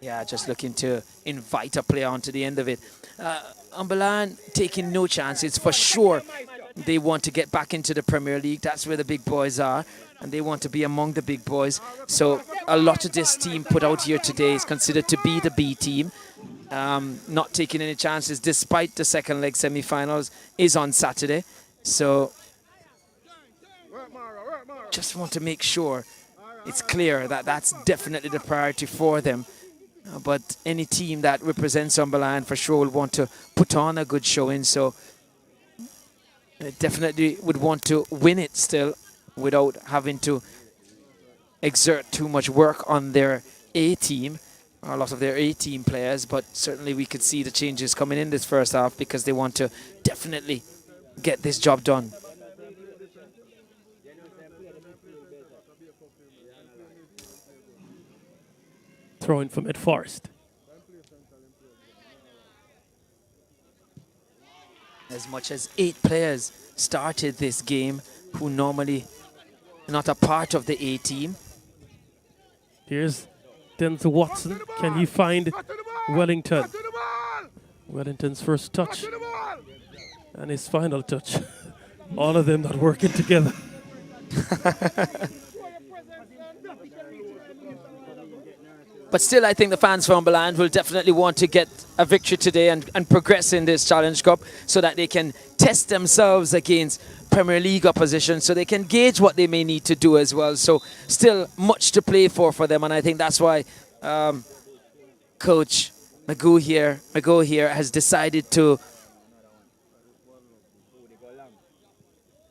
Yeah, just looking to invite a player onto the end of it. Humberland taking no chances for sure. They want to get back into the Premier League. That's where the big boys are, and they want to be among the big boys. So a lot of this team put out here today is considered to be the B team. Not taking any chances despite the second leg semi-finals is on Saturday. So just want to make sure it's clear that that's definitely the priority for them. But any team that represents Humberland for sure will want to put on a good showing. So they definitely would want to win it still without having to exert too much work on their A team, or a lot of their A team players. But certainly we could see the changes coming in this first half because they want to definitely get this job done.
Throwing from Meadforest.
as much as 8 players started this game who normally not a part of the A team.
Here's Denzel Watson. Can he find Wellington? Wellington's first touch and his final touch. All of them not working together.
But still, I think the fans from Humberland will definitely want to get a victory today and progress in this Challenge Cup so that they can test themselves against Premier League opposition, so they can gauge what they may need to do as well. So still much to play for them, and I think that's why Coach Magoo here has decided to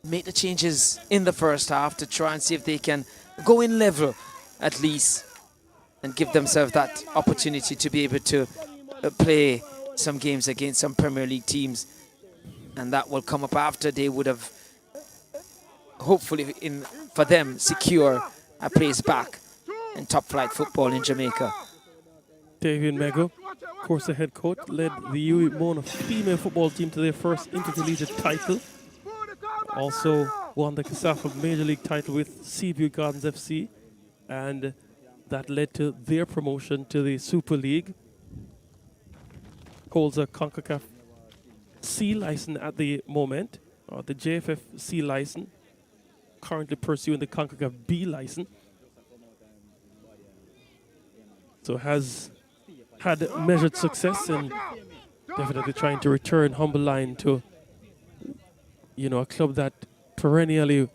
make the changes in the first half to try and see if they can go in level at least and give themselves that opportunity to be able to play some games against some Premier League teams. And that will come up after they would have, hopefully for them, secure a place back in top flight football in Jamaica.
David Mego, of course the head coach, led the UE Mona female football team to their first intercollegiate title. Also won the CASAFA Major League title with Seaview Gardens FC, and that led to their promotion to the Super League. Holds a CONCACAF C license at the moment, or the JFF C license, currently pursuing the CONCACAF B license. So has had measured success and definitely trying to return Humberline to, you know, a club that perennially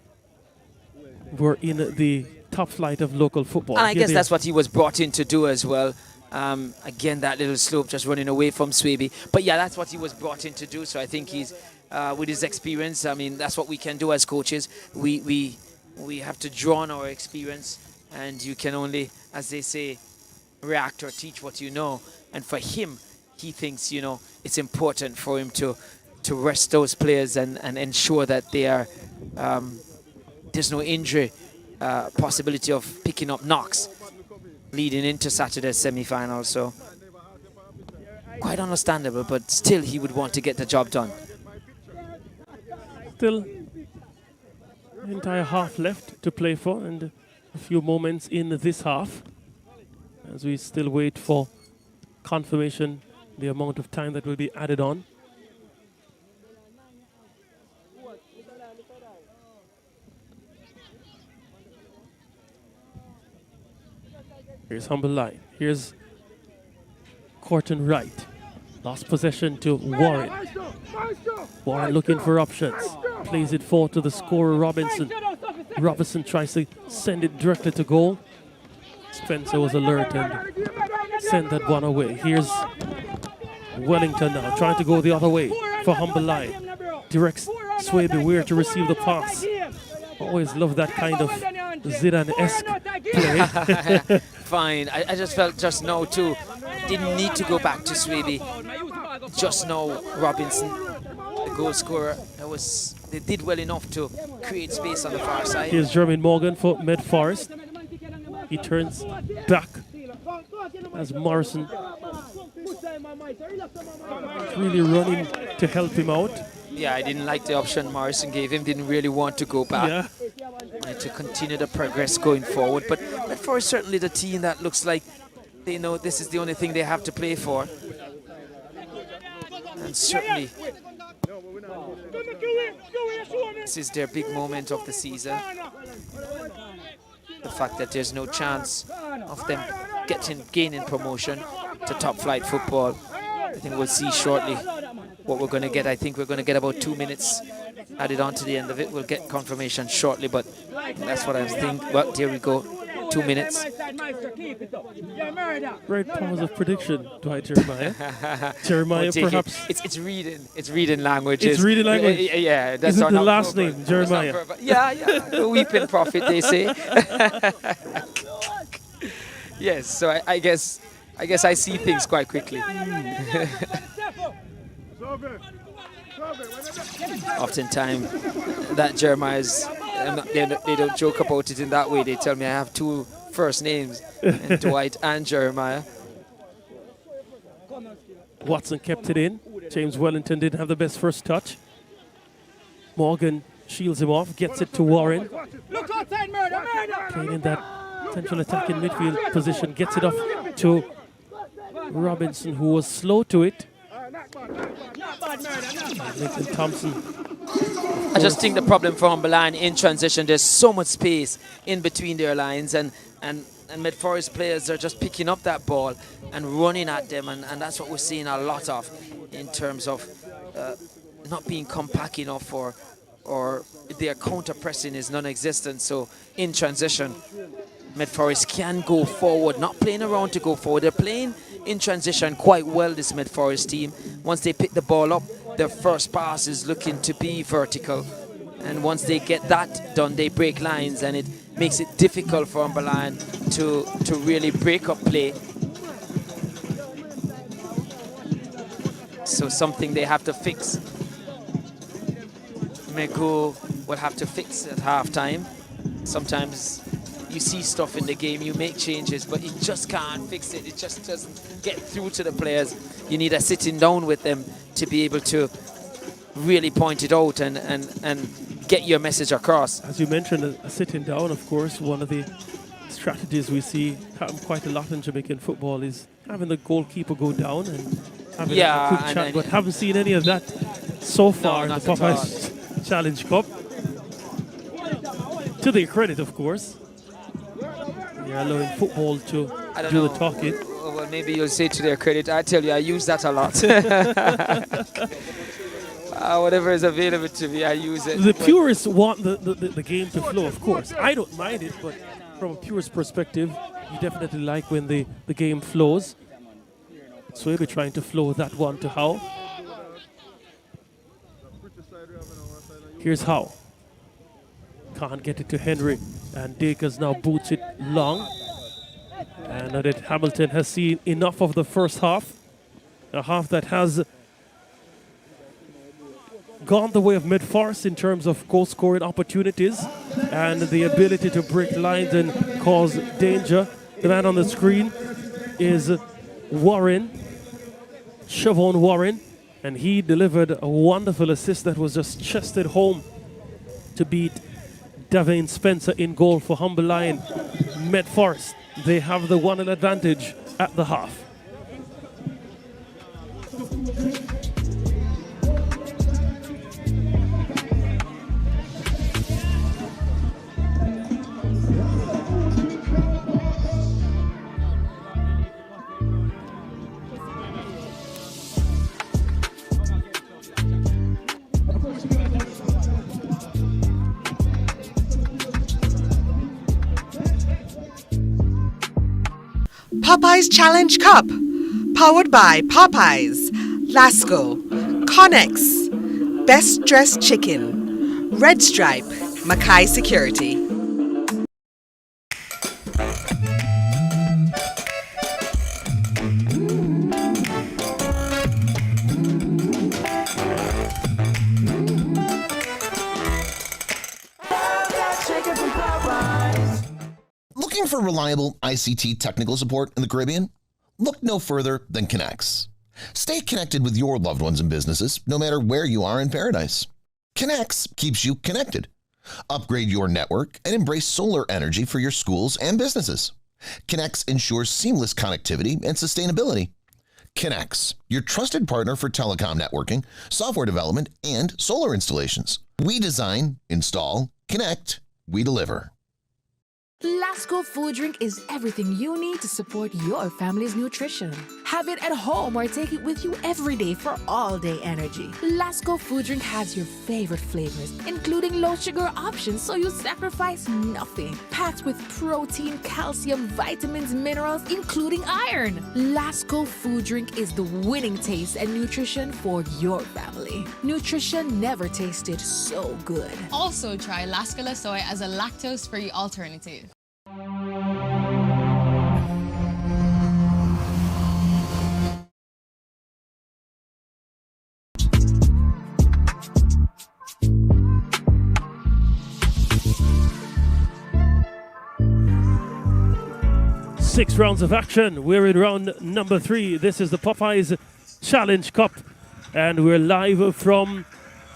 were in the top flight of local football.
And I guess that's what he was brought in to do as well. Again, that little slope just running away from Swaby. But yeah, that's what he was brought in to do. So I think he's, with his experience, I mean, that's what we can do as coaches. We have to draw on our experience, and you can only, as they say, react or teach what you know. And for him, he thinks, you know, it's important for him to rest those players and ensure that they are, there's no injury possibility of picking up knocks leading into Saturday's semi-final. So quite understandable, but still he would want to get the job done.
Still an entire half left to play for, and a few moments in this half as we still wait for confirmation the amount of time that will be added on. Here's Humberline. Here's Corton Wright. Lost possession to Warren. Warren looking for options. Plays it forward to the scorer, Robinson. Robinson tries to send it directly to goal. Spencer was alert and sent that one away. Here's Wellington now, trying to go the other way for Humberline. Directs Swaby where to receive the pass. Always love that kind of Zidane-esque play.
Fine. I just felt just now too, didn't need to go back to Swaby. Just now, Robinson, the goal scorer, they did well enough to create space on the far side.
Here's Jermaine Morgan for Meadforest. He turns back as Morrison really running to help him out.
Yeah, I didn't like the option Morrison gave him. Didn't really want to go back.
Yeah.
And to continue the progress going forward. But Meadforest is certainly the team that looks like they know this is the only thing they have to play for. And certainly this is their big moment of the season. The fact that there's no chance of them gaining promotion to top flight football. I think we'll see shortly what we're going to get. I think we're going to get about 2 minutes added on to the end of it. We'll get confirmation shortly, but that's what I was thinking. Well, here we go. 2 minutes.
Great pause of prediction, Dwight Jeremiah. Jeremiah, perhaps.
It's reading. It's reading language.
It's reading language.
Yeah, that's
Isn't the last name Jeremiah?
Yeah. A weeping prophet, they say. Yes. So I guess I see things quite quickly. Oftentimes, that Jeremiah's, they don't joke about it in that way. They tell me I have 2 first names, and Dwight and Jeremiah.
Watson kept it in. James Wellington didn't have the best first touch. Morgan shields him off, gets it to Warren. Playing in that central attacking midfield position, gets it off to Robinson, who was slow to it. Nathan Thompson.
I just think the problem for Humberline in transition, there's so much space in between their lines, and Meadforest players are just picking up that ball and running at them, and that's what we're seeing a lot of in terms of not being compact enough, or their counter pressing is non-existent. So in transition, Meadforest can go forward, not playing around to go forward. They're playing in transition quite well, this Meadforest team. Once they pick the ball up, their first pass is looking to be vertical. And once they get that done, they break lines, and it makes it difficult for Humberline to really break up play. So something they have to fix. Mego will have to fix at halftime. Sometimes you see stuff in the game, you make changes, but you just can't fix it. It just doesn't get through to the players. You need a sitting down with them to be able to really point it out and get your message across.
As you mentioned, a sitting down, of course, one of the strategies we see happen quite a lot in Jamaican football is having the goalkeeper go down and having a quick chat, but haven't seen any of that so far in the Popeyes Challenge Cup. To their credit, of course. They're allowing football to do the talking.
Well, maybe you'll say to their credit. I tell you, I use that a lot. Whatever is available to me, I use it.
The purists want the game to flow, of course. I don't mind it, but from a purist perspective, you definitely like when the game flows. So we'll be trying to flow that one to Howe. Here's Howe. Can't get it to Henry, and Dakers now boots it long. And now that Hamilton has seen enough of the first half, a half that has gone the way of Meadforest in terms of goal-scoring opportunities and the ability to break lines and cause danger. The man on the screen is Warren, Siobhan Warren, and he delivered a wonderful assist that was just chested home to beat Davane Spencer in goal for Humberline. Meadforest, they have the 1-0 advantage at the half.
Popeyes Challenge Cup, powered by Popeyes, Lasco, Connex, Best Dressed Chicken, Red Stripe, Mackay Security.
Looking for reliable ICT technical support in the Caribbean? Look no further than Connex. Stay connected with your loved ones and businesses, no matter where you are in paradise. Connex keeps you connected. Upgrade your network and embrace solar energy for your schools and businesses. Connex ensures seamless connectivity and sustainability. Connex, your trusted partner for telecom networking, software development, and solar installations. We design, install, connect, we deliver.
Lasco Food Drink is everything you need to support your family's nutrition. Have it at home or take it with you every day for all-day energy. Lasco Food Drink has your favorite flavors, including low-sugar options, so you sacrifice nothing. Packed with protein, calcium, vitamins, minerals, including iron. Lasco Food Drink is the winning taste and nutrition for your family. Nutrition never tasted so good.
Also try Lasco Soy as a lactose-free alternative.
Six rounds of action. We're in round number 3. This is the Popeyes Challenge Cup. And we're live from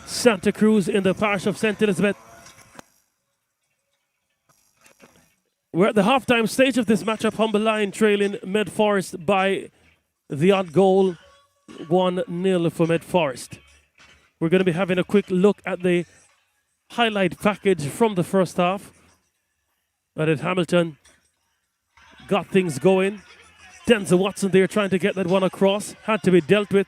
Santa Cruz in the parish of St. Elizabeth. We're at the halftime stage of this matchup. Humble Lion trailing Meadforest by the odd goal, 1-0 for Meadforest. We're going to be having a quick look at the highlight package from the first half. But at Hamilton, got things going. Denzel Watson there trying to get that one across. Had to be dealt with.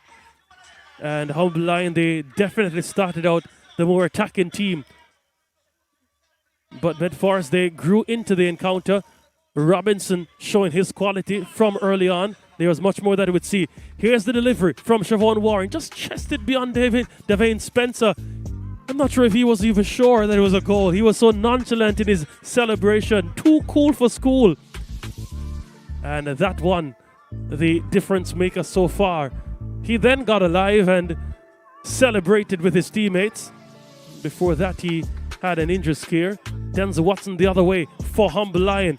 And Humble Lion, they definitely started out the more attacking team. But Meadforest, they grew into the encounter. Robinson showing his quality from early on. There was much more that we would see. Here's the delivery from Siobhan Waring. Just chested beyond Devane Spencer. I'm not sure if he was even sure that it was a goal. He was so nonchalant in his celebration. Too cool for school. And that one, the difference maker so far. He then got alive and celebrated with his teammates. Before that, he had an injury scare. Denzel Watson the other way for Humble Lion.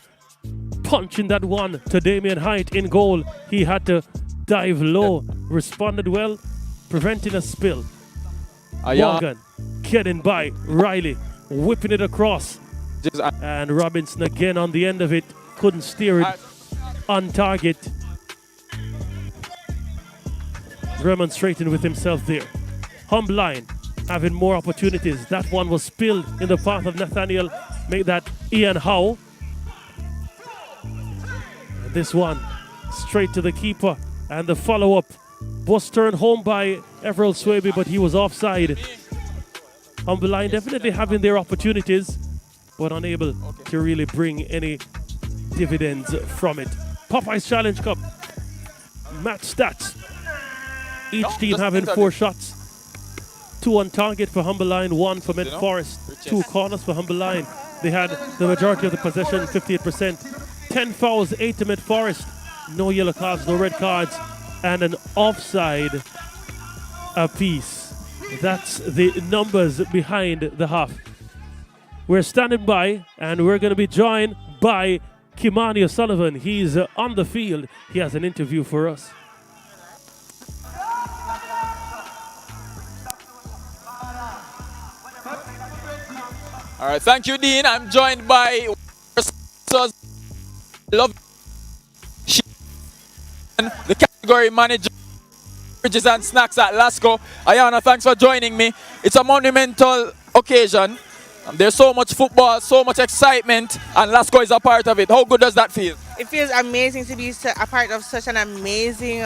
Punching that one to Damian Height in goal. He had to dive low. Responded well, preventing a spill. Morgan getting by. Riley whipping it across. And Robinson again on the end of it. Couldn't steer it on target. Remonstrating with himself there. Humble Lion having more opportunities. That one was spilled in the path of Nathaniel. Make that Ian Howe. This one straight to the keeper. And the follow-up was turned home by Everald Swaby, but he was offside. Humble Lion definitely having their opportunities, but unable to really bring any dividends from it. Popeyes Challenge Cup. Match stats. Each team having 4 shots. 2 on target for Humble Lion, 1 for Meadforest, 2 corners for Humble Lion. They had the majority of the possession, 58%. 10 fouls, 8 to Meadforest. No yellow cards, no red cards, and an offside apiece. That's the numbers behind the half. We're standing by, and we're going to be joined by Kimani O'Sullivan. He's on the field. He has an interview for us.
All right, thank you, Dean. I'm joined by the category manager, beverages and snacks at Lasco. Ayana, thanks for joining me. It's a monumental occasion. There's so much football, so much excitement, and Lasco is a part of it. How good does that feel?
It feels amazing to be a part of such an amazing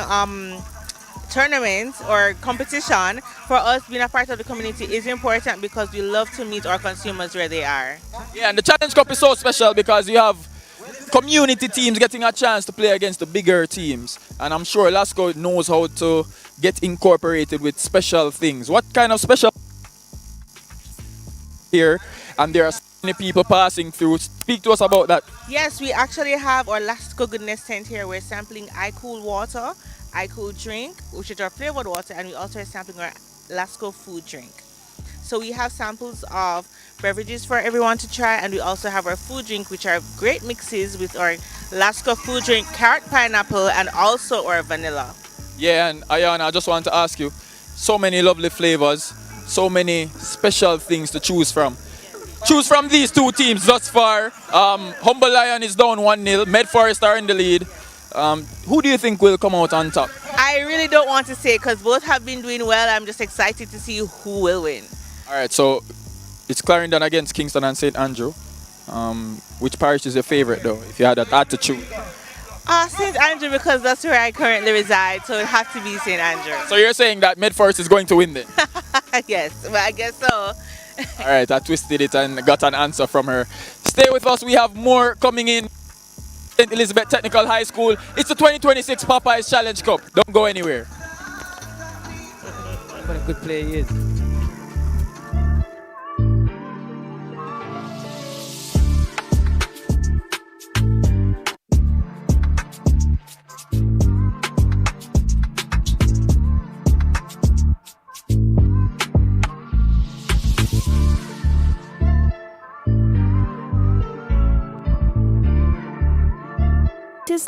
tournament or competition. For us, being a part of the community is important because we love to meet our consumers where they are.
Yeah, and the Challenge Cup is so special because you have community teams getting a chance to play against the bigger teams. And I'm sure Lasco knows how to get incorporated with special things. What kind of special here? And there are so many people passing through. Speak to us about that.
Yes, we actually have our Lasco Goodness tent here. We're sampling iCool water, iCool drink, which is our flavored water, and we also are sampling our Lasco food drink. So we have samples of beverages for everyone to try, and we also have our food drink, which are great mixes with our Lasco food drink, carrot pineapple, and also our vanilla.
Yeah, and Ayana, I just want to ask you, so many lovely flavors, so many special things to choose from. Choose from these 2 teams thus far. Humble Lion is down 1-0, Meadforest are in the lead. Who do you think will come out on top?
I really don't want to say because both have been doing well. I'm just excited to see who will win.
All right, so it's Clarendon against Kingston and St. Andrew. Which parish is your favorite, though, if you had that attitude?
St. Andrew, because that's where I currently reside, so it has to be St. Andrew.
So you're saying that Meadforest is going to win then?
Yes, well, I guess so.
All right, I twisted it and got an answer from her. Stay with us, we have more coming in. St. Elizabeth Technical High School. It's the 2026 Popeyes Challenge Cup. Don't go anywhere.
What a good play he is.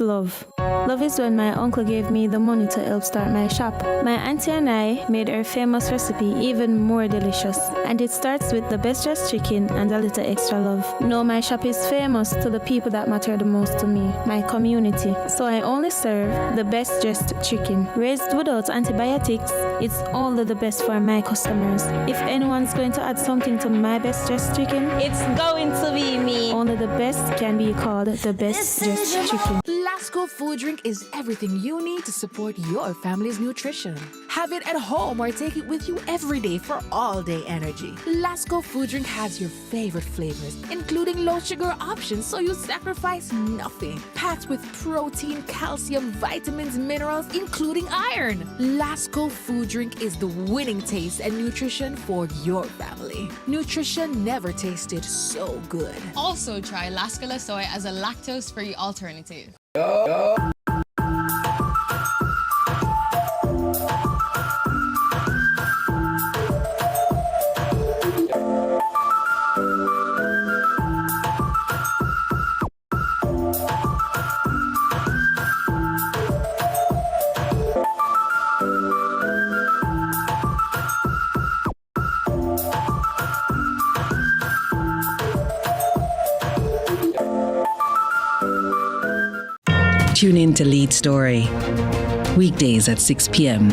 is love. Love is when my uncle gave me the money to help start my shop. My auntie and I made her famous recipe even more delicious. And it starts with the best dressed chicken and a little extra love. No, my shop is famous to the people that matter the most to me, my community. So I only serve the best dressed chicken. Raised without antibiotics, it's only the best for my customers. If anyone's going to add something to my best dressed chicken,
It's going to be me.
only the best can be called the best dressed chicken.
Lasco Food Drink is everything you need to support your family's nutrition. Have it at home or take it with you every day for all-day energy. Lasco Food Drink has your favorite flavors, including low sugar options, so you sacrifice nothing. Packed with protein, calcium, vitamins, minerals, including iron. Lasco Food Drink is the winning taste and nutrition for your family. Nutrition never tasted so good.
Also try Lascola Soy as a lactose-free alternative.
Tune in to Lead Story, weekdays at 6 p.m.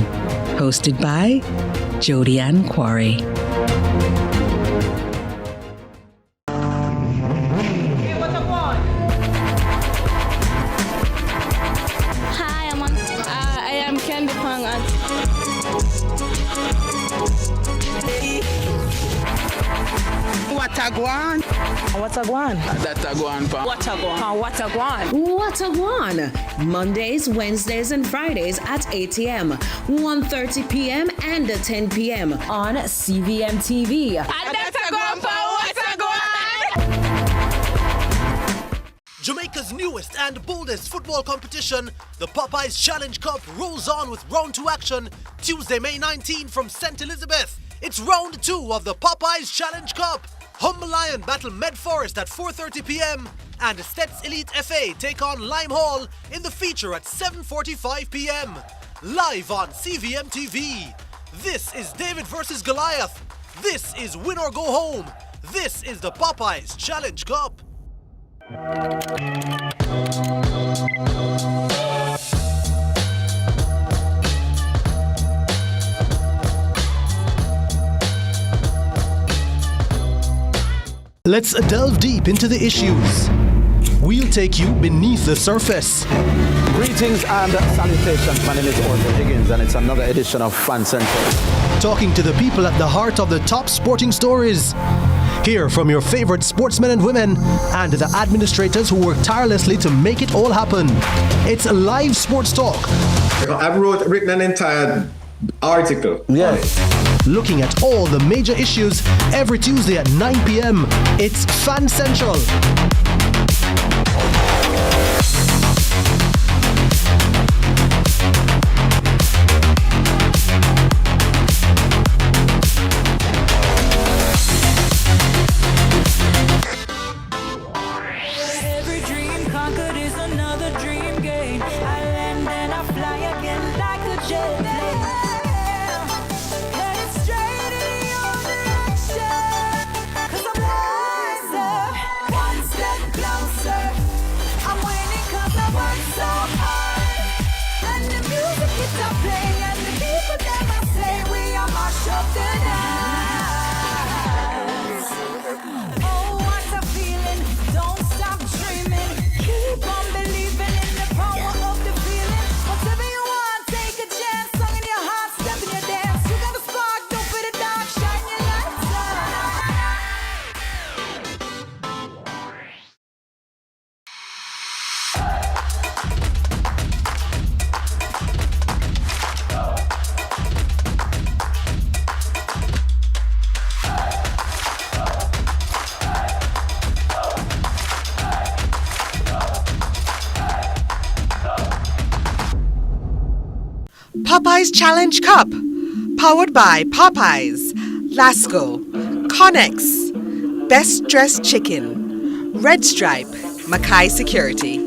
Hosted by Jody Ann Quarry.
Hi, I am Candy Pang.
What a guan?
What a guan?
That a guan, fam.
What a guan? What a guan?
What a guan! Mondays, Wednesdays, and Fridays at 8 a.m., 1:30 p.m., and 10 p.m. on CVM TV.
That's a guan, what a guan?
Jamaica's newest and boldest football competition, the Popeyes Challenge Cup, rolls on with round 2 action Tuesday, May 19 from St. Elizabeth. It's round 2 of the Popeyes Challenge Cup. Humble Lion battle Meadforest at 4:30 p.m. and STETHS Elite FA take on Lime Hall in the feature at 7:45 p.m. Live on CVM TV. This is David versus Goliath. This is Win or Go Home. This is the Popeyes Challenge Cup. Let's delve deep into the issues. We'll take you beneath the surface.
Greetings and salutations. My name is Orville Higgins, and it's another edition of Fan Central.
Talking to the people at the heart of the top sporting stories. Hear from your favorite sportsmen and women and the administrators who work tirelessly to make it all happen. It's a live sports talk.
I've written an entire article.
Yeah. Looking at all the major issues every Tuesday at 9 p.m. It's Fan Central.
Every dream conquered is another dream game. I land and I fly again like a jet plane. Headed straight in your direction. 'Cause I'm wiser, one step closer. I'm winning 'cause I work so hard. And the music keeps on playing, and the people never say we are mash up the night. Oh, what a feeling! Don't stop dreaming. Keep on believing in the power of the feeling. Whatever you want, take a chance. Song in your heart, step in your dance. You got the spark, don't fear the dark. Shine your lights on.
Popeyes Challenge Cup, powered by Popeyes, Lasco, Connex, Best Dressed Chicken, Red Stripe, Mackay Security.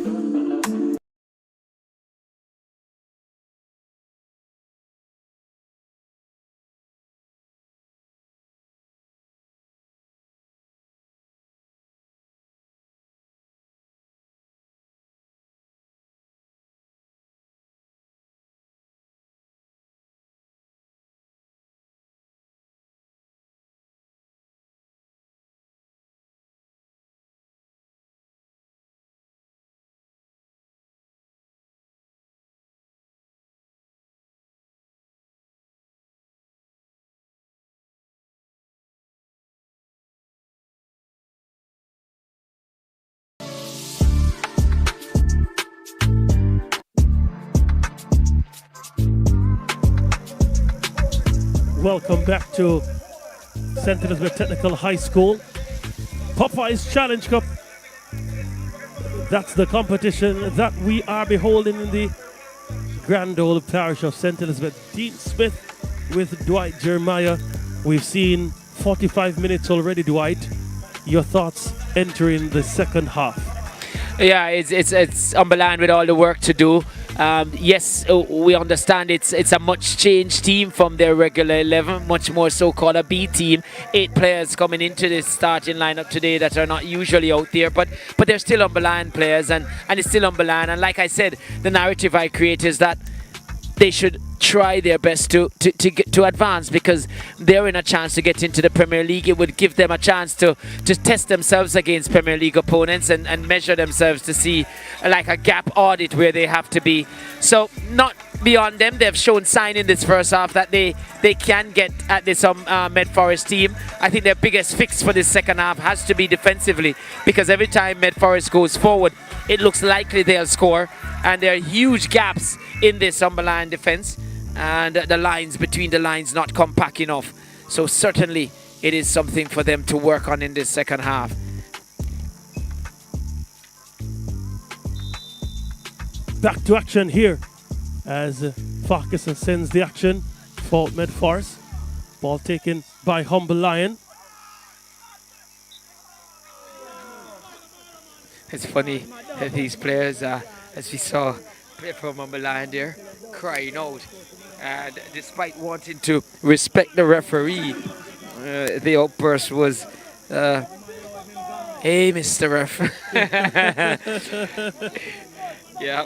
Welcome back to St. Elizabeth Technical High School. Popeyes Challenge Cup. That's the competition that we are beholding in the grand old parish of St. Elizabeth. Dean Smith with Dwight Jeremiah. We've seen 45 minutes already, Dwight. Your thoughts entering the second half?
Yeah, it's Umberland with all the work to do. Yes, we understand it's a much changed team from their regular 11, much more so-called a B team. 8 players coming into this starting lineup today that are not usually out there, but they're still Umberland players, and it's still Umberland. And like I said, the narrative I create is that they should try their best to advance, because they're in a chance to get into the Premier League. It would give them a chance to test themselves against Premier League opponents and measure themselves to see like a gap audit where they have to be. So not beyond them. They've shown sign in this first half that they can get at this Meadforest team. I think their biggest fix for this second half has to be defensively, because every time Meadforest goes forward, it looks likely they'll score, and there are huge gaps in this Umberland defense, and the lines between the lines not compact enough. So certainly it is something for them to work on in this second half.
Back to action here as Farquharson sends the action for Meadforest. Ball taken by Humble Lion.
It's funny that these players, as we saw, play from Humble Lion there, crying out. And despite wanting to respect the referee, the outburst was, hey, Mr. Ref. Yeah,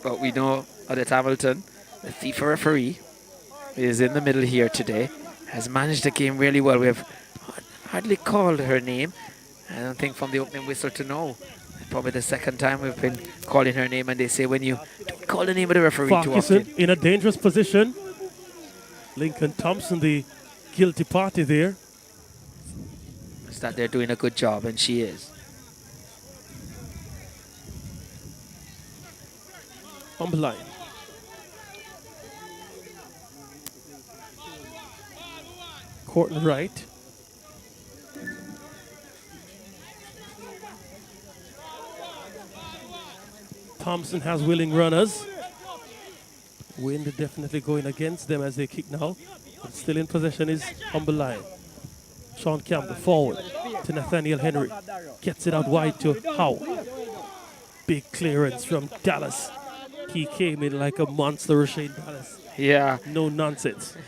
but we know that Hamilton, the FIFA referee, is in the middle here today, has managed the game really well. We have hardly called her name. I don't think from the opening whistle to know. Probably the second time we've been calling her name, and they say when you don't call the name of the referee too often.
In a dangerous position. Lincoln Thompson, the guilty party there.
It's that they're doing a good job, and she is.
On the line. Courtney Wright. Thompson has willing runners. Wind definitely going against them as they kick now. But still in possession is Humble Lion. Sean Campbell forward to Nathaniel Henry. Gets it out wide to Howe. Big clearance from Dallas. He came in like a monster, Rashid Dallas.
Yeah.
No nonsense.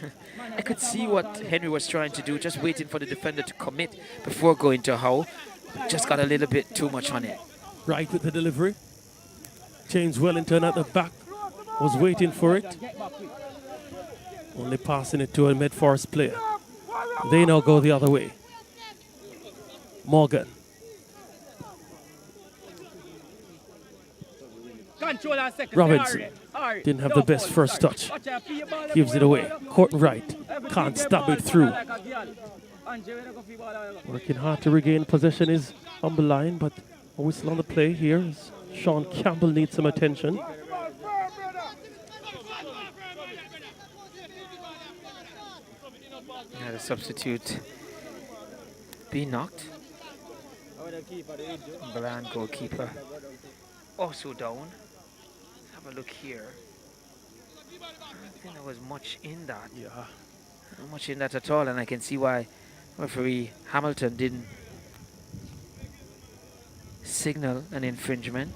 I could see what Henry was trying to do, just waiting for the defender to commit before going to Howe. Just got a little bit too much on it.
Right with the delivery. James Wellington at the back was waiting for it. Only passing it to a Meadforest player. They now go the other way. Morgan. Robinson didn't have the best first touch. Gives it away. Courtney Wright can't stab it through. Working hard to regain possession is Humble Lion, but a whistle on the play here is Sean Campbell needs some attention.
Yeah, the substitute being knocked. Umberland goalkeeper also down. Let's have a look here. I don't think there was much in that.
Yeah.
Not much in that at all, and I can see why referee Hamilton didn't signal an infringement.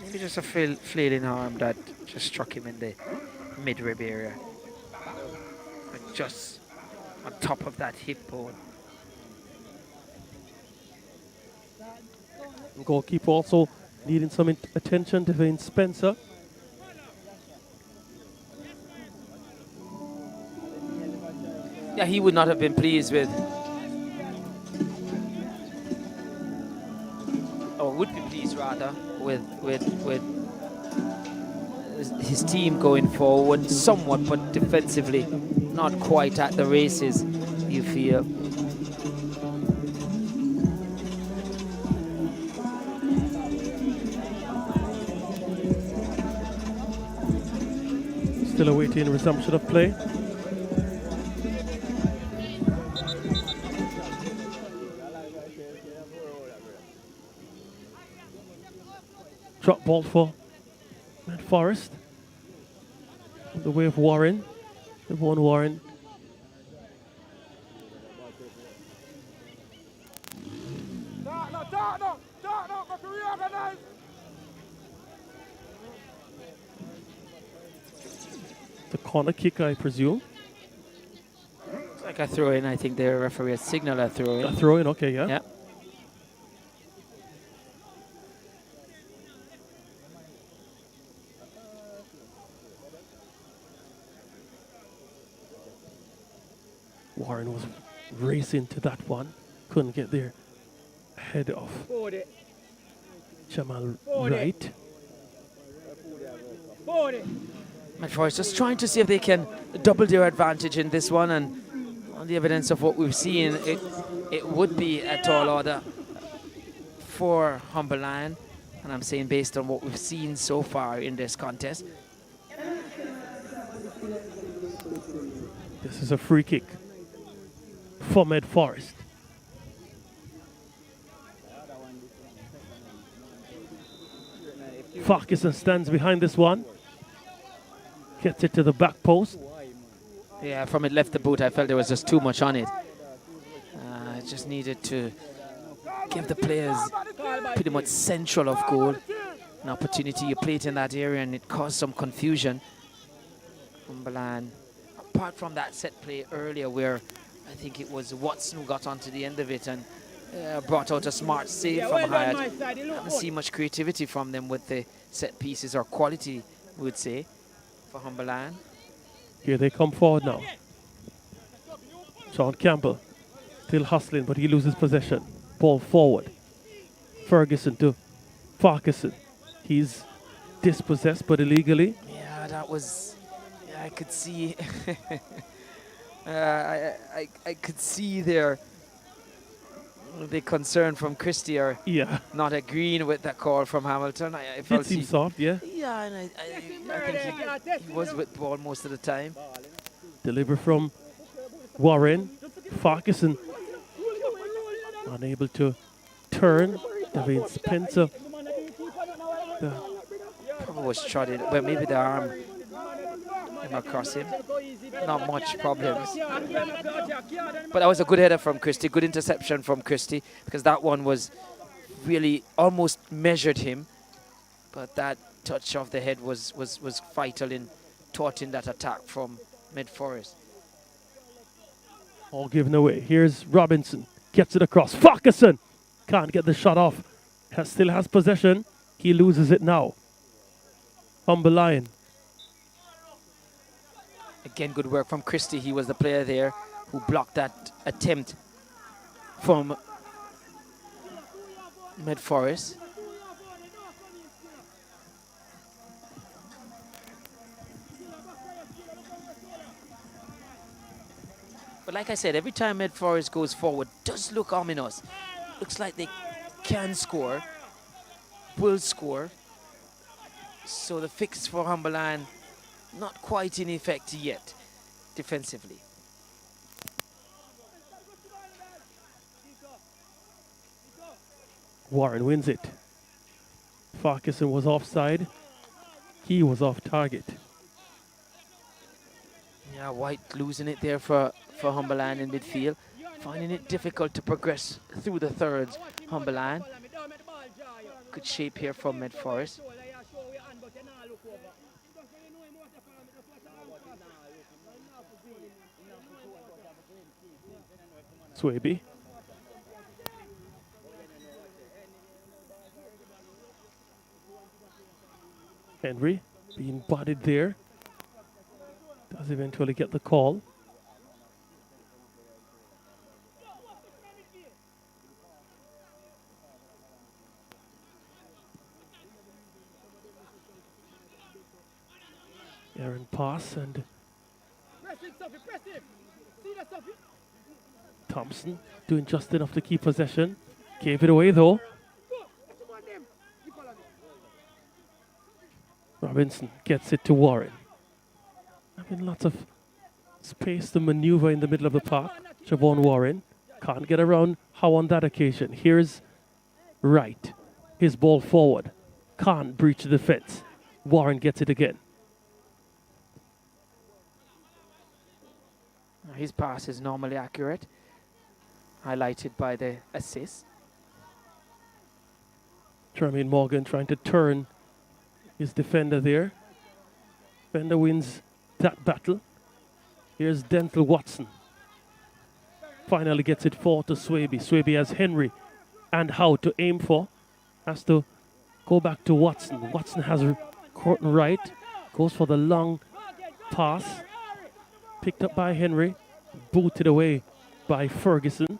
Maybe just a flailing arm that just struck him in the mid-rib area. But just on top of that hip bone.
Goalkeeper also needing some attention, Devane Spencer.
Yeah, he would not have been pleased with, or would be pleased rather, with his team going forward somewhat, but defensively not quite at the races, you feel.
Still awaiting resumption of play. Drop ball for Meadforest. On the way of Warren. Devon Warren. The corner kick, I presume.
It's like a throw in. I think the referee has signaled a throw in.
A throw in, okay, yeah.
Yeah.
Warren was racing to that one. Couldn't get there. Head off. Jamal Wright.
Meadforest just trying to see if they can double their advantage in this one, and on the evidence of what we've seen, it would be a tall order for Humberland, and I'm saying based on what we've seen so far in this contest.
This is a free kick for Meadforest. Farquharson stands behind this one. Gets it to the back post.
Yeah, from it left the boot, I felt there was just too much on it. Just needed to give the players pretty much central of goal an opportunity. You play it in that area and it caused some confusion. Humberland, apart from that set play earlier where I think it was Watson who got onto the end of it and brought out a smart save from Hyatt. I haven't seen much creativity from them with the set pieces, or quality, we would say, for Humberland.
Here they come forward now. Sean Campbell still hustling, but he loses possession. Ball forward. Ferguson to Farquharson. He's dispossessed, but illegally.
Yeah, that was... Yeah, I could see... I could see there the concern from Christie, or not agreeing with that call from Hamilton. I felt
it seemed soft, yeah.
Yeah, and I think he was with the ball most of the time.
Deliver from Warren. Farquharson unable to turn. Devin Spencer.
Probably was trotted. Well, maybe the arm came across him. Not much problems. But that was a good header from Christie. Good interception from Christie, because that one was really almost measured him. But that touch of the head was vital in thwarting that attack from Meadforest.
All given away. Here's Robinson. Gets it across. Farquharson can't get the shot off. Still has possession. He loses it now. Lion.
Again, good work from Christie. He was the player there who blocked that attempt from Meadforest. But like I said, every time Meadforest goes forward, does look ominous. Looks like they can score, will score. So the fix for Humberland, not quite in effect yet, defensively.
Warren wins it. Farquharson was offside. He was off target.
Yeah, White losing it there for Humberland in midfield. Finding it difficult to progress through the thirds, Humberland. Good shape here from Meadforest.
Swaby. Henry being bodied there. Does eventually get the call. Aaron pass and Thompson doing just enough to keep possession. Gave it away though. Robinson gets it to Warren. having lots of space to maneuver in the middle of the park. Siobhan Warren can't get around How on that occasion. Here's Wright. His ball forward. Can't breach the defense. Warren gets it again.
His pass is normally accurate, highlighted by the assist.
Jermaine Morgan trying to turn his defender there. Defender wins that battle. Here's Denzel Watson. Finally gets it forward to Swaby. Swaby has Henry and Howe to aim for. Has to go back to Watson. Watson has Courtney Wright. Goes for the long pass. Picked up by Henry. Booted away by Ferguson.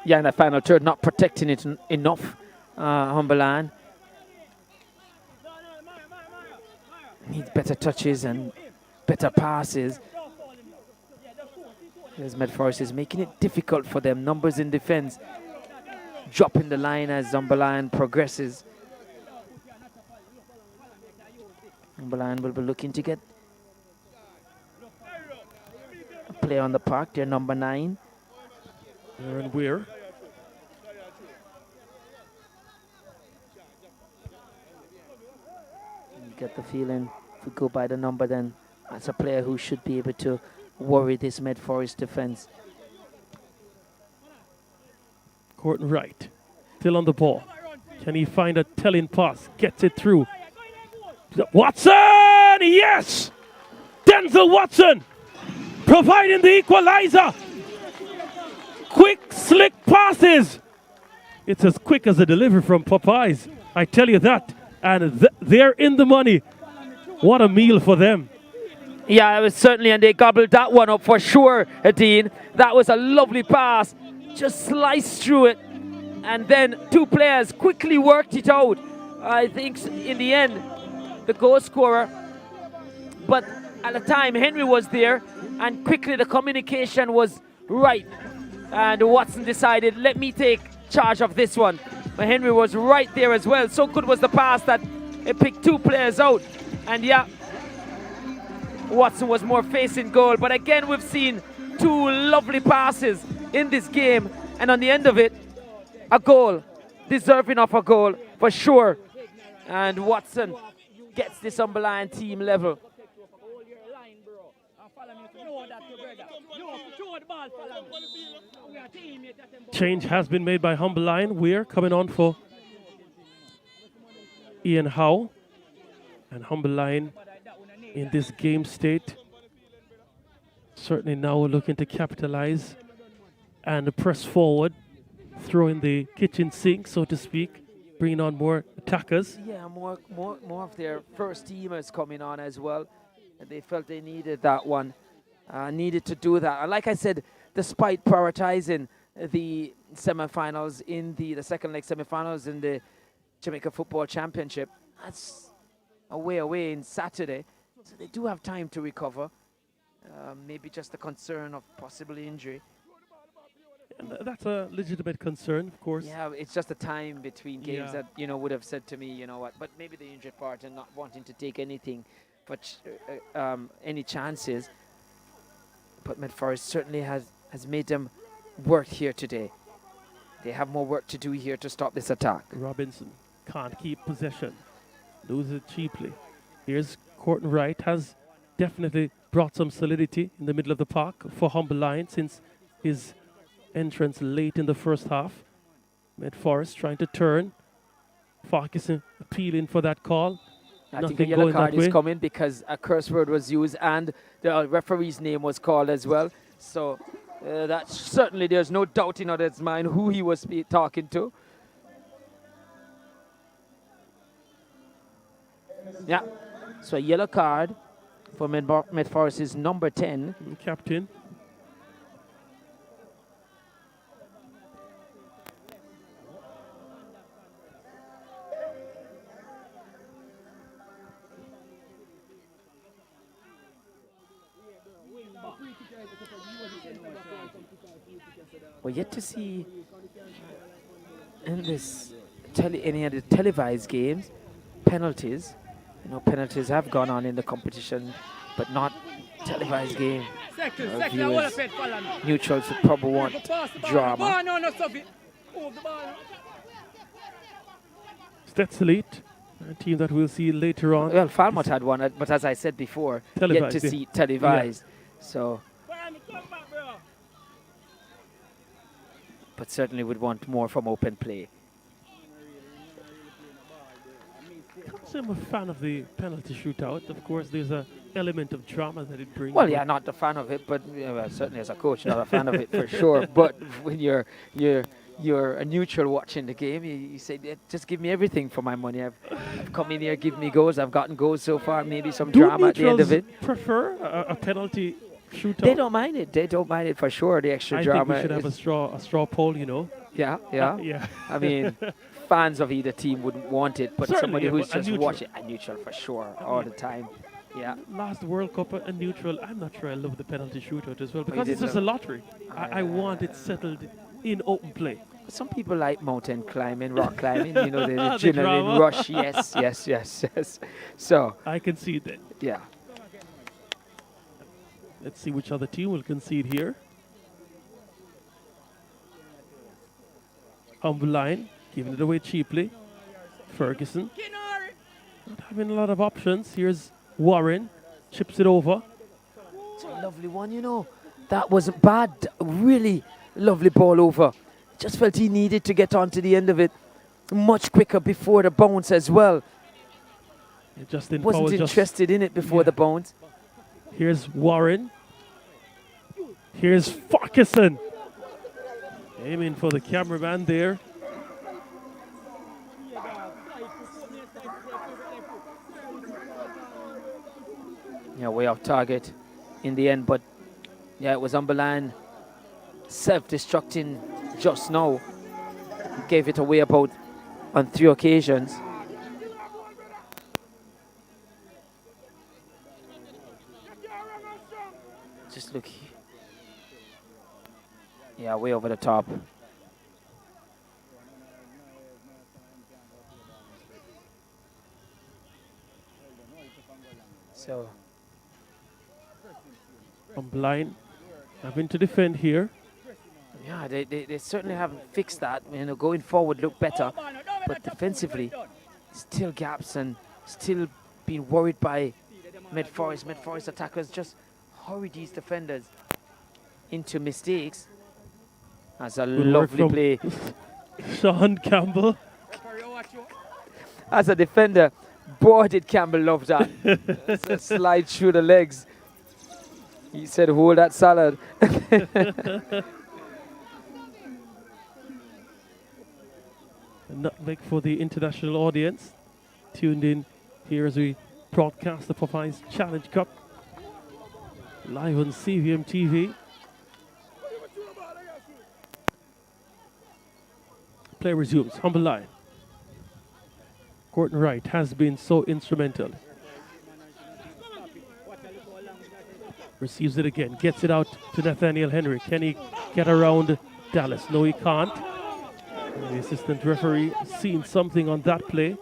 Yeah, in that final third, not protecting it enough. Humberland needs better touches and better passes. As Meadforest is making it difficult for them. Numbers in defense dropping the line as Humberland progresses. Humberland will be looking to get a play on the park. They're number 9.
Aaron Weir.
You get the feeling, if we go by the number, then that's a player who should be able to worry this Meadforest defense.
Courtney Wright. Still on the ball. Can he find a telling pass? Gets it through. Watson! Yes! Denzel Watson providing the equalizer. Quick, slick passes. It's as quick as a delivery from Popeyes. I tell you that. And they're in the money. What a meal for them.
Yeah, it was certainly, and they gobbled that one up for sure, Dean. That was a lovely pass. Just sliced through it. And then 2 players quickly worked it out. I think in the end, the goal scorer. But at the time, Henry was there. And quickly the communication was right. And Watson decided, let me take charge of this one. But Henry was right there as well. So good was the pass that it picked 2 players out. And yeah, Watson was more facing goal. But again, we've seen 2 lovely passes in this game. And on the end of it, a goal. Deserving of a goal for sure. And Watson gets this Humberland team level.
Change has been made by Humberline. We're coming on for Ian Howe. And Humberline in this game state certainly now looking to capitalize and press forward, throwing the kitchen sink, so to speak, bringing on more attackers.
Yeah, more of their first teamers coming on as well. And they felt they needed that one, needed to do that. And like I said, despite prioritizing the semifinals in the second leg semifinals in the Jamaica Football Championship, that's away in Saturday. So they do have time to recover. Maybe just a concern of possible injury.
And that's a legitimate concern, of course.
Yeah, it's just the time between games that, would have said to me, you know what, but maybe the injured part and not wanting to take anything, but any chances. But Meadforest certainly has made them work here today. They have more work to do here to stop this attack.
Robinson can't keep possession. Loses it cheaply. Here's Courtney Wright, has definitely brought some solidity in the middle of the park for Humberline since his entrance late in the first half. Meadforest trying to turn. Farquharson appealing for that call.
I think a yellow card is coming because a curse word was used and the referee's name was called as well. So that certainly there's no doubt in his mind who he was talking to. Yeah, so a yellow card for Meadforest's number 10.
Captain.
We're yet to see in this any of the televised games penalties. Penalties have gone on in the competition but not televised game. Viewers, neutrals would probably want drama.
STETHS Elite, a team that we'll see later on.
Well, Falmouth had one, but as I said before,
Televised,
yet to see televised. So, but certainly would want more from open play.
I'm a fan of the penalty shootout. Of course, there's an element of drama that it brings.
Well, yeah, not a fan of it, but well, certainly as a coach, not a fan of it for sure. But when you're a neutral watching the game, you say, just give me everything for my money. I've come in here, give me goals. I've gotten goals so far. Maybe some drama at the end of it.
Prefer a penalty shootout?
They don't mind it. They don't mind it for sure. The extra drama.
I think we should have a straw poll, you know.
Yeah.
Yeah.
I mean, fans of either team wouldn't want it, but somebody who's just watching a neutral for sure all the time. Yeah.
Last World Cup, a neutral. I'm not sure I love the penalty shootout as well because it's just a lottery. I want it settled in open play.
Some people like mountain climbing, rock climbing, you know, the adrenaline rush. Yes. So
I concede that.
Yeah.
Let's see which other team will concede here. Humble Line, giving it away cheaply. Ferguson, not having a lot of options. Here's Warren, chips it over.
It's a lovely one, you know. That wasn't bad. Really lovely ball over. Just felt he needed to get on to the end of it much quicker before the bounce as well. Wasn't interested in it before the bounce.
Here's Warren. Here's Ferguson. Aiming for the cameraman there.
Yeah, way off target in the end, but yeah, it was Umberland self-destructing just now. Gave it away about on 3 occasions. Just look. Yeah, way over the top. So
Umberland having to defend here.
Yeah, they certainly haven't fixed that. You know, going forward look better, but defensively, still gaps and still being worried by Meadforest. Meadforest attackers just hurry these defenders into mistakes. That's a lovely play.
Sean Campbell.
As a defender, boy did Campbell love that. It's a slide through the legs. He said, hold that salad.
A nutmeg for the international audience tuned in here as we broadcast the Popeyes Challenge Cup live on CVM TV. Play resumes. Humble Line. Courtney Wright has been so instrumental. Receives it again. Gets it out to Nathaniel Henry. Can he get around Dallas? No, he can't. The assistant referee seen something on that play.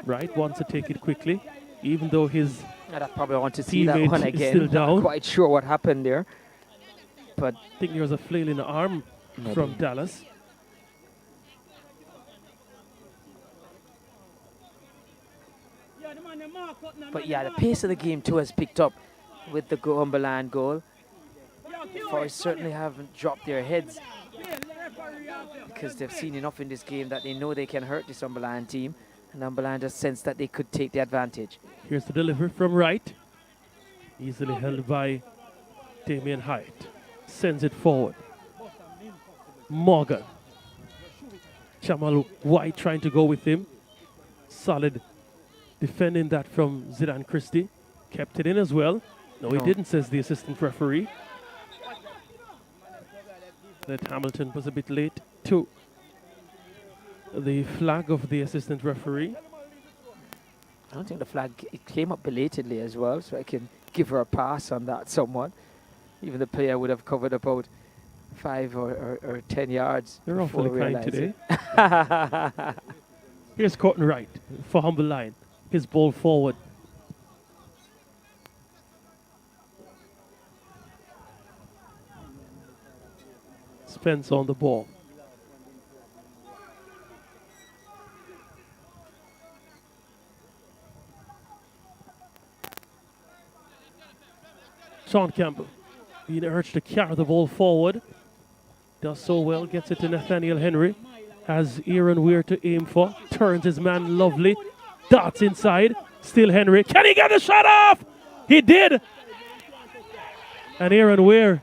Wright wants to take it quickly, even though his
I probably want to see that one again.
Still down.
Not quite sure what happened there, but
I think there was a flail in the arm from Dallas.
But yeah, the pace of the game too has picked up with the Umberland goal. Forest certainly haven't dropped their heads because they've seen enough in this game that they know they can hurt this Umberland team, and Umberland has sensed that they could take the advantage.
Here's the delivery from Wright. Easily held by Damien Hyatt. Sends it forward. Morgan. Jamal White trying to go with him. Solid defending that from Zidane Christie. Kept it in as well. No, he didn't, says the assistant referee. That Hamilton was a bit late to the flag of the assistant referee.
I don't think the flag it came up belatedly as well, so I can give her a pass on that somewhat. Even the player would have covered about 5 or 10 yards.
They're awfully kind today. Here's Courtney Wright for Humble Line. His ball forward. defense on the ball. Sean Campbell being urged to carry the ball forward. Does so well, gets it to Nathaniel Henry. Has Aaron Weir to aim for. Turns his man lovely. Darts inside. Still Henry. Can he get the shot off? He did. And Aaron Weir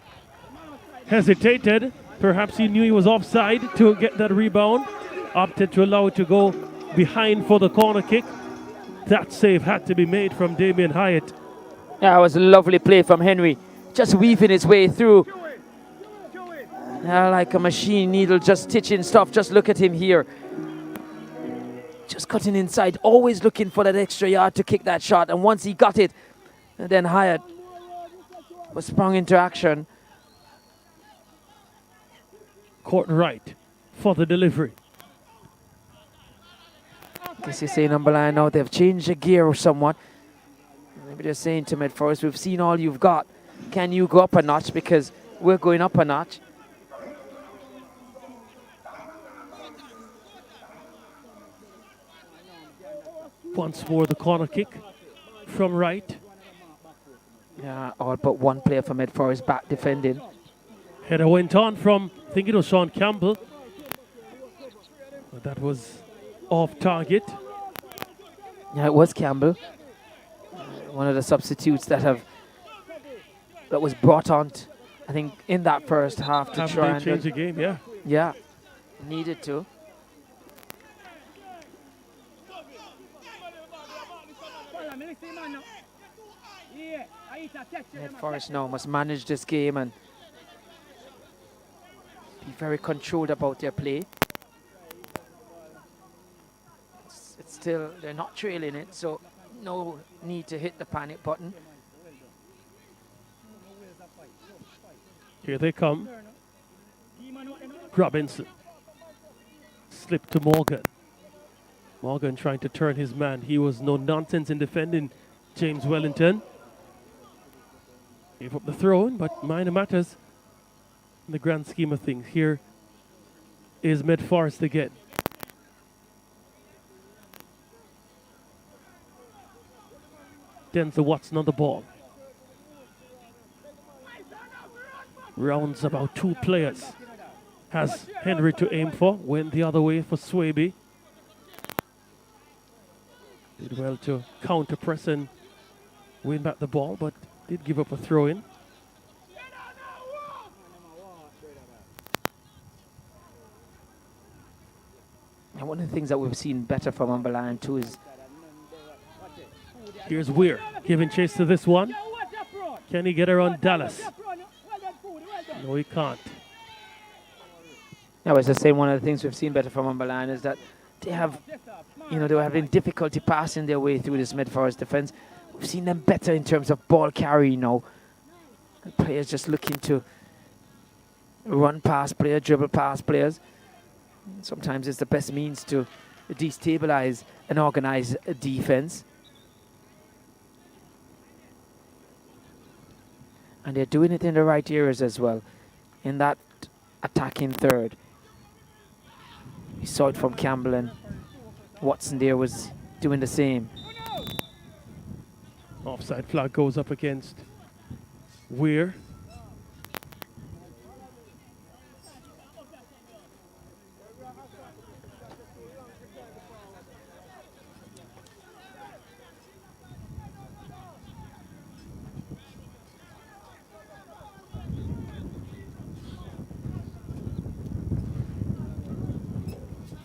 hesitated. Perhaps he knew he was offside to get that rebound. Opted to allow it to go behind for the corner kick. That save had to be made from Damian Hyatt.
Yeah, it was a lovely play from Henry. Just weaving his way through. Like a machine needle, just stitching stuff. Just look at him here. Just cutting inside, always looking for that extra yard to kick that shot. And once he got it, then Hyatt was sprung into action.
Court right for the delivery.
Guess you're saying Umberline now they've changed the gear somewhat. Maybe they're saying to Meadforest, we've seen all you've got. Can you go up a notch? Because we're going up a notch.
Once more the corner kick from right.
Yeah, all but one player from Meadforest back defending.
Header went on from, I think it was Sean Campbell. But that was off target.
Yeah, it was Campbell. One of the substitutes that was brought on, I think, in that first half to try and
change the game, yeah.
Yeah, needed to. Meadforest now must manage this game and be very controlled about their play. It's still, they're not trailing it, so no need to hit the panic button.
Here they come. Robinson. Slip to Morgan. Morgan trying to turn his man. He was no nonsense in defending James Wellington. Gave up the throw-in, but minor matters in the grand scheme of things. Here is Meadforest again. Denzel Watson on the ball. Rounds about two players. Has Henry to aim for. Went the other way for Swaby. Did well to counter press and win back the ball, but did give up a throw in.
And one of the things that we've seen better from Umberland too is...
Here's Weir giving chase to this one. Can he get around Dallas? No, he can't.
I was just saying one of the things we've seen better from Umberland is that they have, they were having difficulty passing their way through this Meadforest defense. We've seen them better in terms of ball carry now. And players just looking to run past players, dribble past players. Sometimes it's the best means to destabilize and organize a defense. And they're doing it in the right areas as well. In that attacking third. We saw it from Campbell, and Watson there was doing the same.
Offside flag goes up against Weir.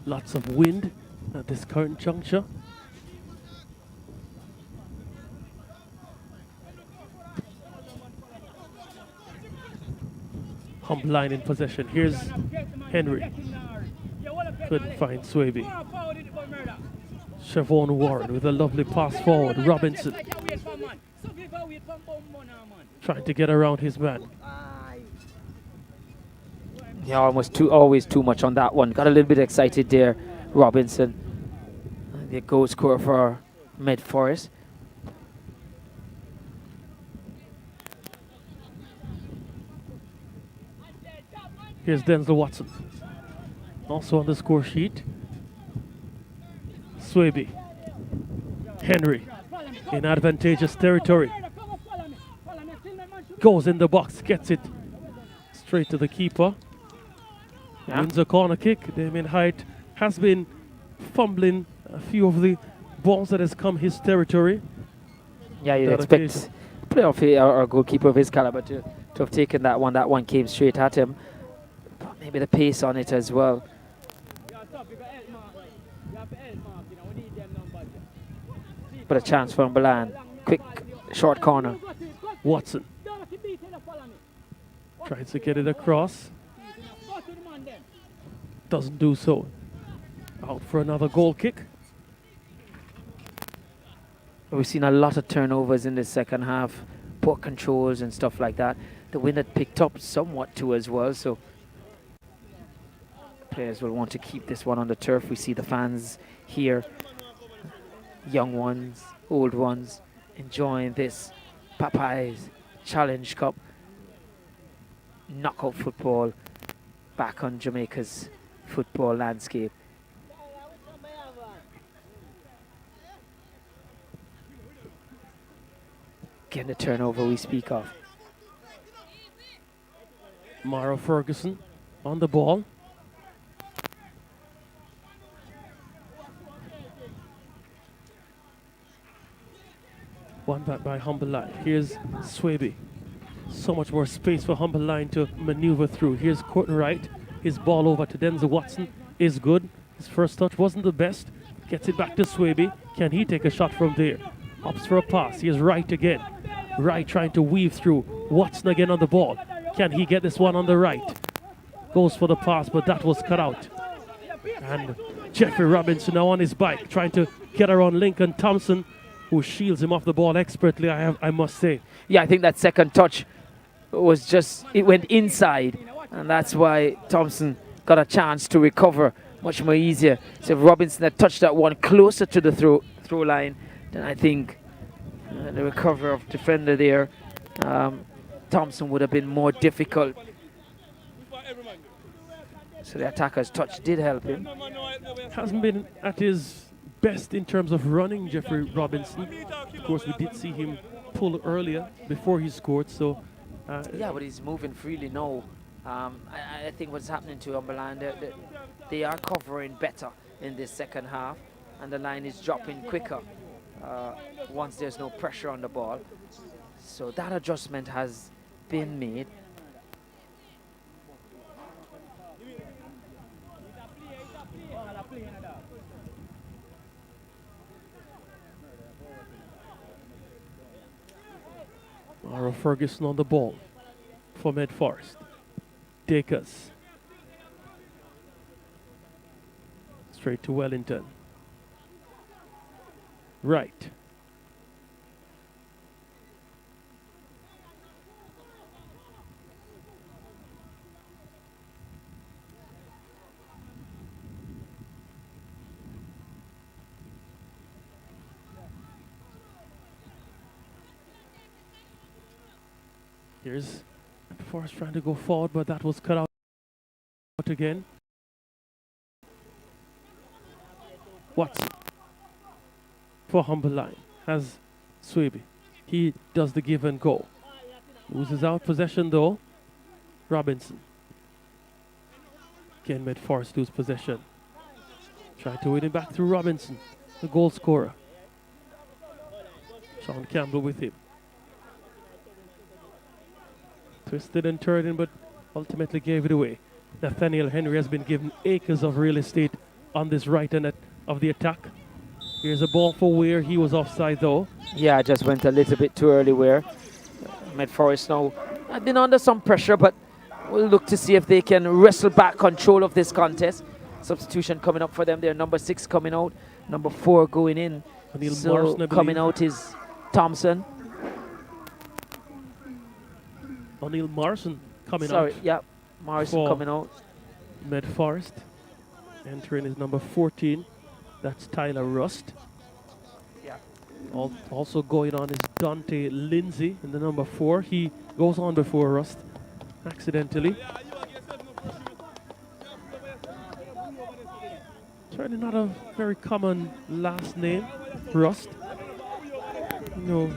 Lots of wind at this current juncture. Hump line in possession. Here's Henry. Couldn't find Swaby. Siobhan Warren with a lovely pass forward. Robinson trying to get around his man.
Yeah, always too much on that one. Got a little bit excited there, Robinson. The goal scorer for Meadforest.
Here's Denzel Watson. Also on the score sheet. Swaby. Henry in advantageous territory. Goes in the box, gets it straight to the keeper.
Yeah.
Wins a corner kick. Damien Height has been fumbling a few of the balls that has come his territory.
Yeah, you'd
That
expect
occasion.
playoff or a goalkeeper of his caliber to have taken that one. That one came straight at him. But maybe the pace on it as well. But a chance for Umberland. Quick, short corner.
Watson tries to get it across. Doesn't do so. Out for another goal kick.
We've seen a lot of turnovers in the second half. Poor controls and stuff like that. The wind had picked up somewhat too as well. So players will want to keep this one on the turf. We see the fans here. Young ones, old ones, enjoying this Popeyes Challenge Cup knockout football back on Jamaica's football landscape. Getting the turnover we speak of.
Mara Ferguson on the ball. One back by Humble Line. Here's Swaby. So much more space for Humble Line to maneuver through. Here's Courtney Wright. His ball over to Denzel Watson is good. His first touch wasn't the best. Gets it back to Swaby. Can he take a shot from there? Opts for a pass. Here's Wright again. Wright trying to weave through. Watson again on the ball. Can he get this one on the right? Goes for the pass, but that was cut out. And Jeffrey Robinson now on his bike, trying to get around Lincoln Thompson, who shields him off the ball expertly, I must say.
Yeah, I think that second touch was just, it went inside. And that's why Thompson got a chance to recover much more easier. So if Robinson had touched that one closer to the throw line, then I think the recovery of defender there, Thompson would have been more difficult. So the attacker's touch did help him.
Hasn't been at his best in terms of running, Jeffrey Robinson. Of course, we did see him pull earlier before he scored. So
yeah, but he's moving freely now. I think what's happening to Umberland, they are covering better in this second half, and the line is dropping quicker once there's no pressure on the ball. So that adjustment has been made.
Mara Ferguson on the ball for Meadforest. Dakers. Straight to Wellington. Right. Here's Forrest trying to go forward, but that was cut out again. Watson for Humble Line has Swaby. He does the give and go. Loses out possession though. Robinson. Again, Meadforest lose possession. Try to win it back through Robinson, the goal scorer. Sean Campbell with him. Twisted and turning, but ultimately gave it away. Nathaniel Henry has been given acres of real estate on this right end of the attack. Here's a ball for Weir. He was offside though.
Yeah, just went a little bit too early Weir. Meadforest now have been under some pressure, but we'll look to see if they can wrestle back control of this contest. Substitution coming up for them there. Number 6 coming out. Number 4 going in.
O'Neal Morrison,
coming out is Thompson.
O'Neal Morrison coming out.
Sorry, yeah, Morrison coming out.
Meadforest. Entering is number 14. That's Tyler Rust.
Yeah.
Also going on is Dante Lindsay in the number 4. He goes on before Rust accidentally. Probably not a very common last name, Rust. A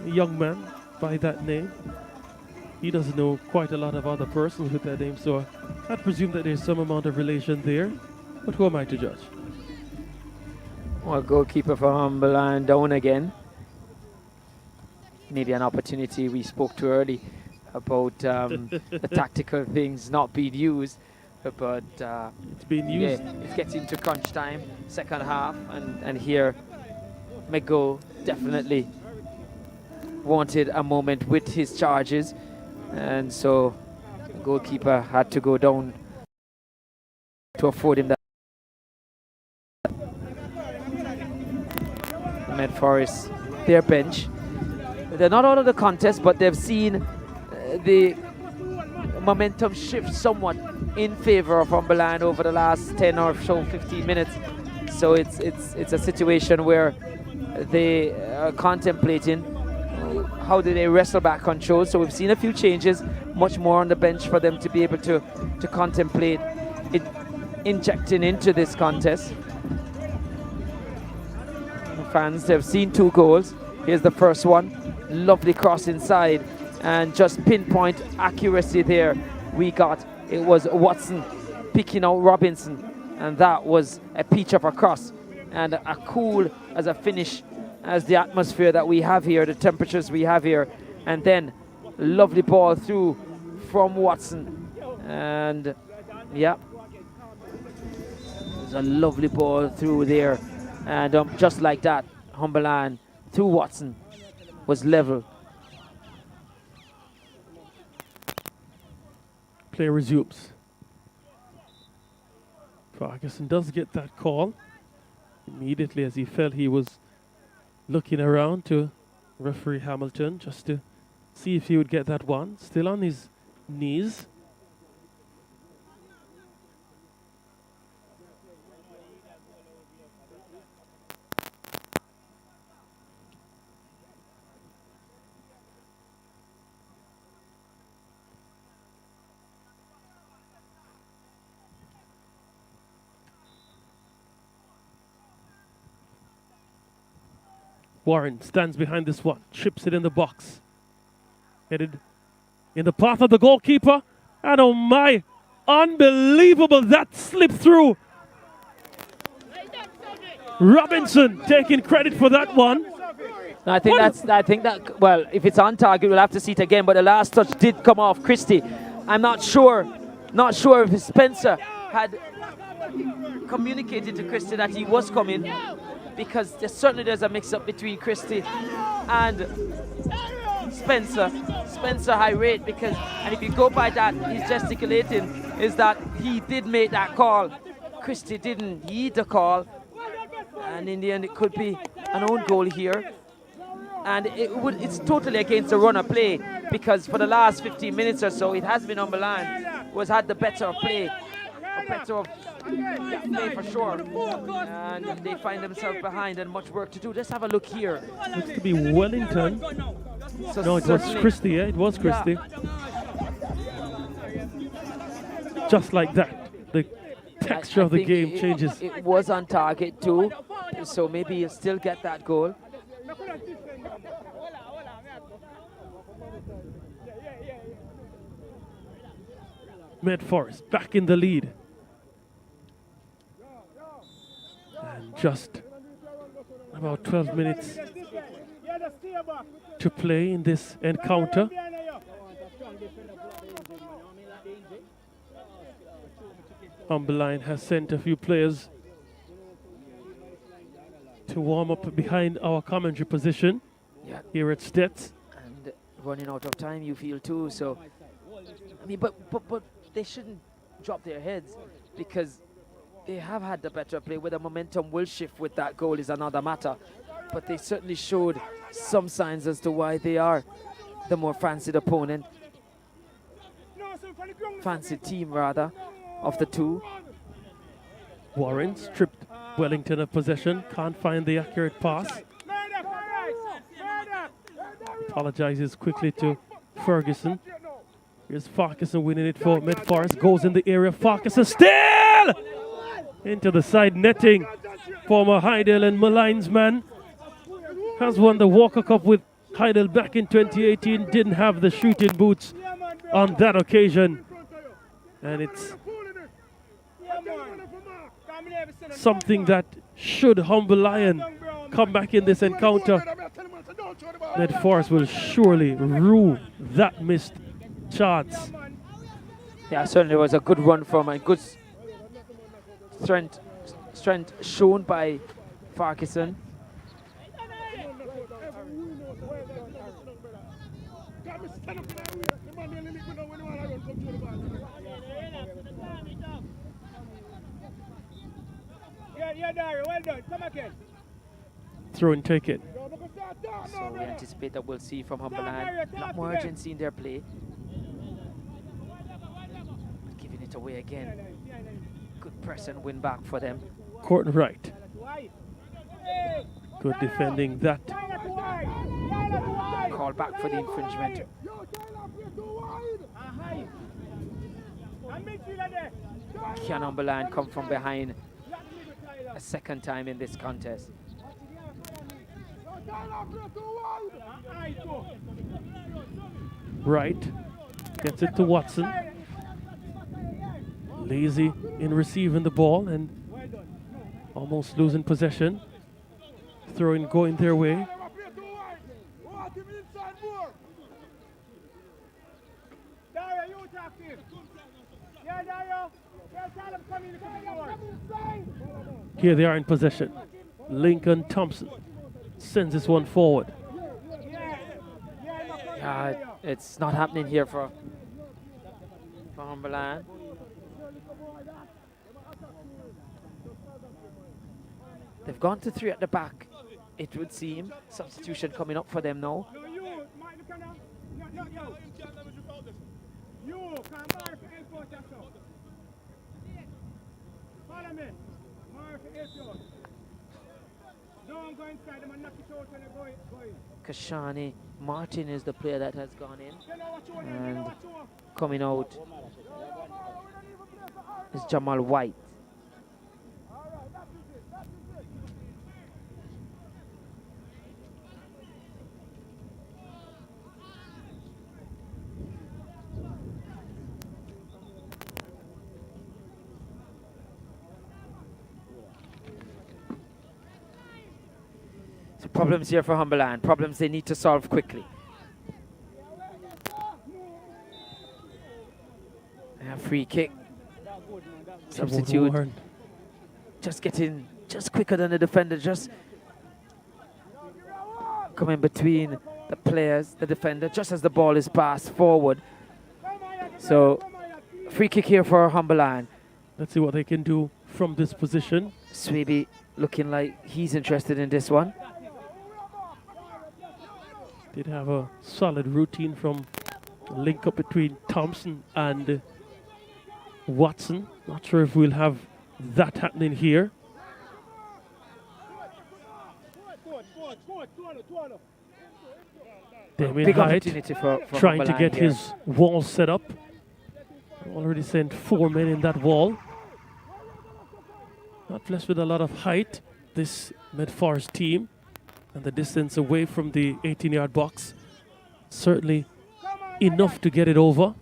young man by that name. He doesn't know quite a lot of other persons with that name, so I'd presume that there's some amount of relation there. But who am I to judge?
Well, goalkeeper for Humberland down again. Maybe an opportunity we spoke to early about the tactical things not being used. But
it's being used.
Yeah, it gets into crunch time, second half, and here McGo definitely wanted a moment with his charges, and so the goalkeeper had to go down to afford him that. Meadforest, their bench. They're not out of the contest, but they've seen the momentum shift somewhat in favor of Humberland over the last 10 or so 15 minutes. So it's a situation where they are contemplating how do they wrestle back control. So we've seen a few changes, much more on the bench for them to be able to contemplate it injecting into this contest. Fans, they've seen 2 goals. Here's the first one. Lovely cross inside and just pinpoint accuracy there. We got, it was Watson picking out Robinson, and that was a peach of a cross and a cool as a finish as the atmosphere that we have here, the temperatures we have here. And then lovely ball through from Watson, and yeah, there's a lovely ball through there. And just like that, Humberland through Watson was level.
Play resumes. Ferguson does get that call immediately as he felt he was looking around to referee Hamilton just to see if he would get that one. Still on his knees. Warren stands behind this one, chips it in the box. Headed in the path of the goalkeeper. And oh my, unbelievable, that slipped through. Robinson taking credit for that one.
No, I think that, well, if it's on target, we'll have to see it again, but the last touch did come off Christie. I'm not sure if Spencer had communicated to Christie that he was coming, because there's a mix-up between Christie and Spencer. Spencer high rate, because, and if you go by that, he's gesticulating, is that he did make that call. Christie didn't heed the call, and in the end it could be an own goal here. And it's totally against the run of play, because for the last 15 minutes or so, it has been Humberland who has had the better of play, play for sure. And they find themselves behind and much work to do. Let's have a look here.
Looks to be Wellington.
So
no, it was Christie, yeah, it was Christie. Yeah. Just like that, the texture of the game changes.
It was on target too, so maybe you'll still get that goal.
Meadforest back in the lead. And just about 12 minutes to play in this encounter. Humberland has sent a few players to warm up behind our commentary position here at STETHS.
And running out of time, you feel too. So, I mean, but they shouldn't drop their heads, because they have had the better play. Whether momentum will shift with that goal is another matter. But they certainly showed some signs as to why they are the more fancied opponent. Fancied team, rather, of the two.
Warren stripped Wellington of possession. Can't find the accurate pass. Apologizes quickly to Ferguson. Here's Farquharson winning it for Meadforest. Goes in the area. Farquharson still! Into the side netting. Former Hydel and Maline's man has won the Walker Cup with Hydel back in 2018. Didn't have the shooting boots on that occasion. And it's something that should Humble Lion come back in this encounter. Meadforest will surely rue that missed chance.
Yeah, certainly was a good run from and good strength shown by Farquharson.
Throw and take it.
So we anticipate that we'll see from Humberland a lot more urgency in their play. Giving it away again. Good press and win back for them.
Court right. Good defending that.
Call back for the infringement. Can Humberland come from behind a second time in this contest?
Right. Gets it to Watson. Lazy in receiving the ball and almost losing possession. Throwing going their way. Here they are in possession. Lincoln Thompson sends this one forward.
It's not happening here for Humberland. They've gone to 3 at the back, it would seem. Substitution coming up for them now. Kashani Martin is the player that has gone in, and coming out is Jamal White. Problems here for Humberland, problems they need to solve quickly. A free kick. Substitute. Just getting just quicker than the defender, just coming between the players, the defender, just as the ball is passed forward. So, free kick here for Humberland.
Let's see what they can do from this position.
Swaby looking like he's interested in this one.
Did have a solid routine from a link up between Thompson and Watson. Not sure if we'll have that happening here. Damien
Big
Hyde
opportunity for
trying to
Humberland
get
here.
his wall set up. Already sent 4 men in that wall. Not blessed with a lot of height, this Meadforest team. And the distance away from the 18-yard box, certainly enough to get it over.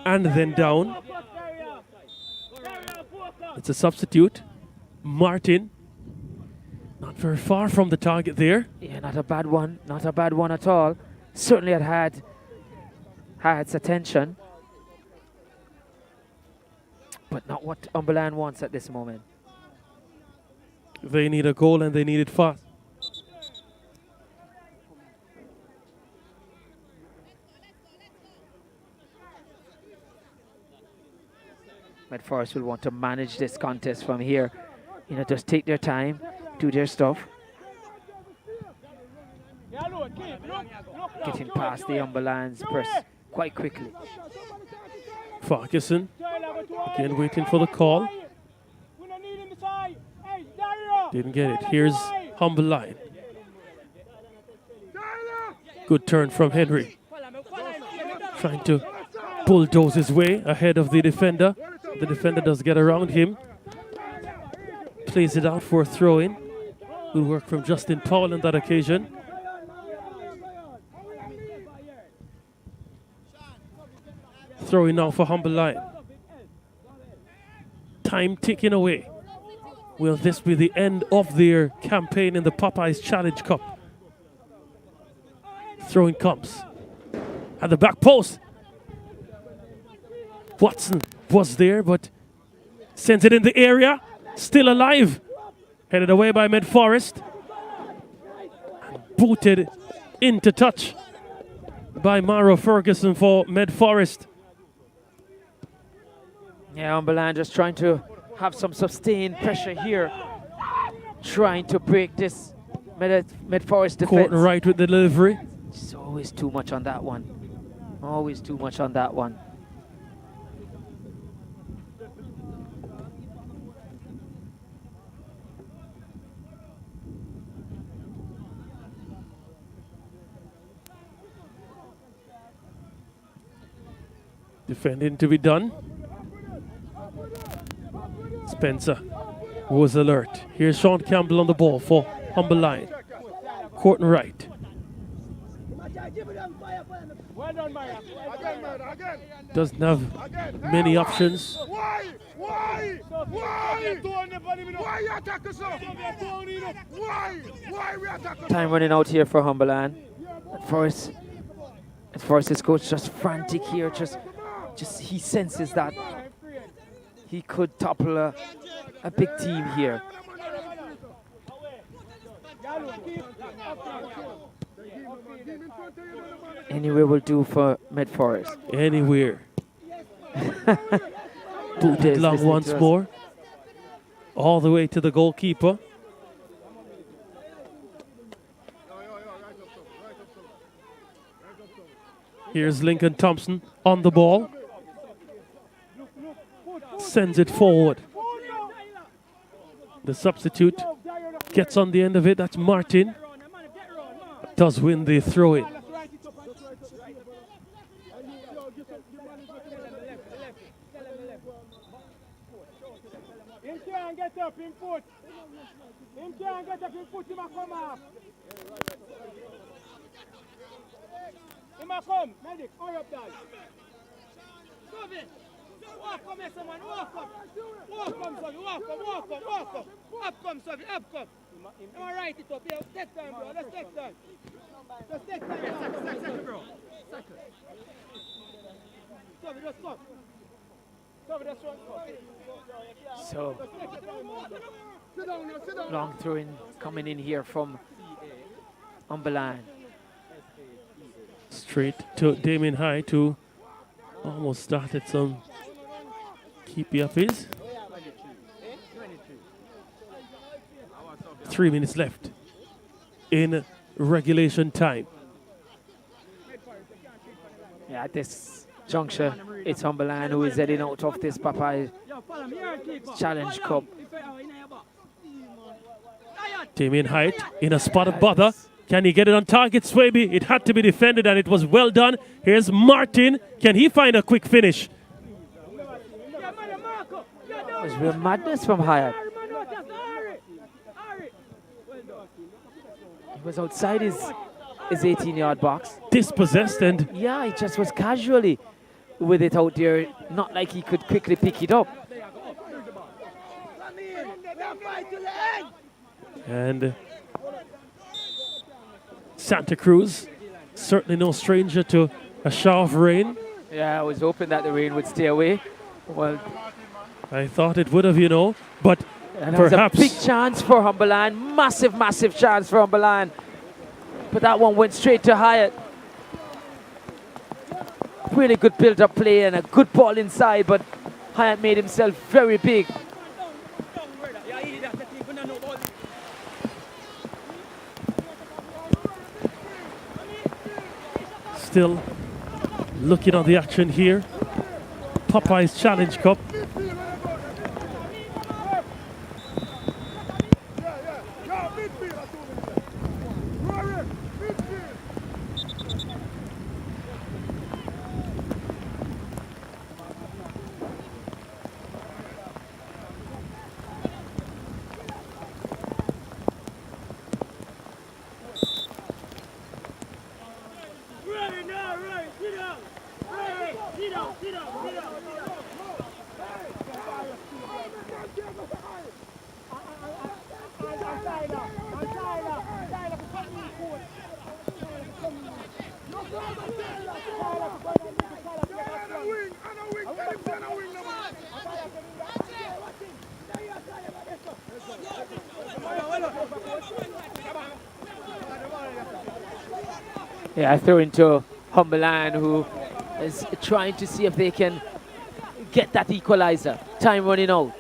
And then down. It's a substitute. Martin, not very far from the target there.
Yeah, not a bad one. Not a bad one at all. Certainly had its attention. But not what Humberland wants at this moment.
They need a goal and they need it fast.
Meadforest will want to manage this contest from here. You know, just take their time, do their stuff. Getting past the Humberland's press quite quickly.
Farquharson, again waiting for the call. Didn't get it. Here's Humble Lion. Good turn from Henry. Trying to bulldoze his way ahead of the defender. The defender does get around him. Plays it out for a throw-in. Good work from Justin Powell on that occasion. Throwing now for Humble Line. Time ticking away. Will this be the end of their campaign in the Popeyes Challenge Cup? Throwing comes. At the back post. Watson was there, but sends it in the area. Still alive. Headed away by Meadforest. Booted into touch by Maro Ferguson for Meadforest.
Yeah, Umberland just trying to have some sustained pressure here. Trying to break this Meadforest defense.
Court right with the delivery.
It's always too much on that one. Always too much on that one.
Defending to be done. Spencer was alert. Here's Sean Campbell on the ball for Humble Line. Court right. Doesn't have many options.
Time running out here for Humberland. At first his coach just frantic here. Just he senses that he could topple a big team here. Anywhere will do for Meadforest.
Anywhere. Booted long once more. All the way to the goalkeeper. Here's Lincoln Thompson on the ball. Sends it forward. The substitute gets on the end of it. That's Martin. Does win the throw-in.
Get up in foot. Him can't get up in foot, him a come off. Him a come, medic, hurry up, dad. Stop it. Walk come here, someone, walk up. Walk come, Sophie, walk up, walk up, walk up. Up come, Sophie, up come. Him a right it up here, take time, bro, let's take time. Let's take time. Second, bro. Second. Sophie, just come.
So, long throw-in coming in here from Umberland.
Straight to Damien High to almost started some keepy uppies. 3 minutes left in regulation time.
Yeah, at this juncture, it's Umberland who is heading out of this Popeyes Challenge Cup.
Damien Height in a spot of bother. Can he get it on target, Swaby? It had to be defended and it was well done. Here's Martin. Can he find a quick finish?
It was real madness from Hyatt. He was outside his 18-yard box.
Dispossessed and...
Yeah, he just was casually with it out there. Not like he could quickly pick it up.
And Santa Cruz, certainly no stranger to a shower of rain.
Yeah, I was hoping that the rain would stay away. Well,
I thought it would have, you know, but
and
perhaps...
That was a big chance for Humberland. Massive, massive chance for Humberland. But that one went straight to Hyatt. Really good build-up play and a good ball inside, but Hyatt made himself very big.
Still looking at the action here. Popeyes Challenge Cup.
Yeah, I throw into Humberland, who is trying to see if they can get that equalizer. Time running out.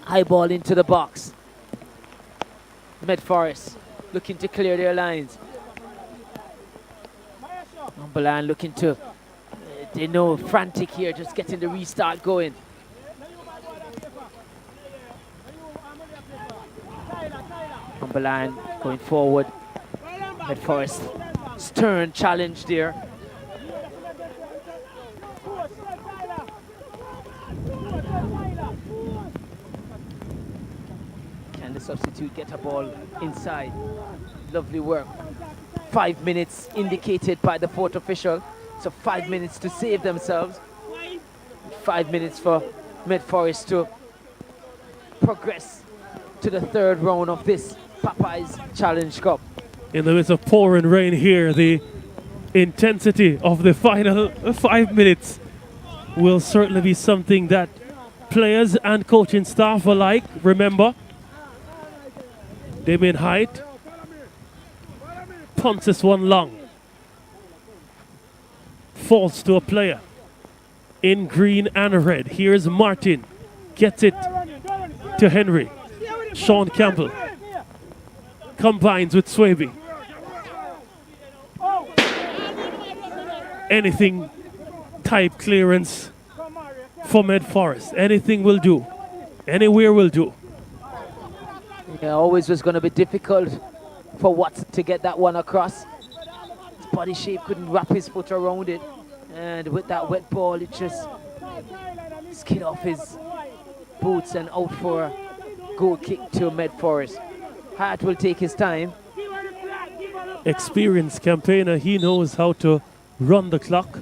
High ball into the box. Meadforest looking to clear their lines. Humberland looking to, they know, frantic here, just getting the restart going. Humberland going forward. Meadforest, stern challenge there. Can the substitute get a ball inside? Lovely work. 5 minutes indicated by the fourth official. So 5 minutes to save themselves. 5 minutes for Meadforest to progress to the third round of this Popeyes Challenge Cup.
In the midst of pouring rain here, the intensity of the final 5 minutes will certainly be something that players and coaching staff alike remember. Damien Height punts this one long. Falls to a player in green and red. Here's Martin. Gets it to Henry. Sean Campbell combines with Swaby. Anything type clearance for Meadforest. Anything will do. Anywhere will do.
Yeah, always was going to be difficult for Watson to get that one across. His body shape couldn't wrap his foot around it. And with that wet ball, it just skid off his boots and out for a goal kick to Meadforest. Hart will take his time.
Experienced campaigner, he knows how to run the clock.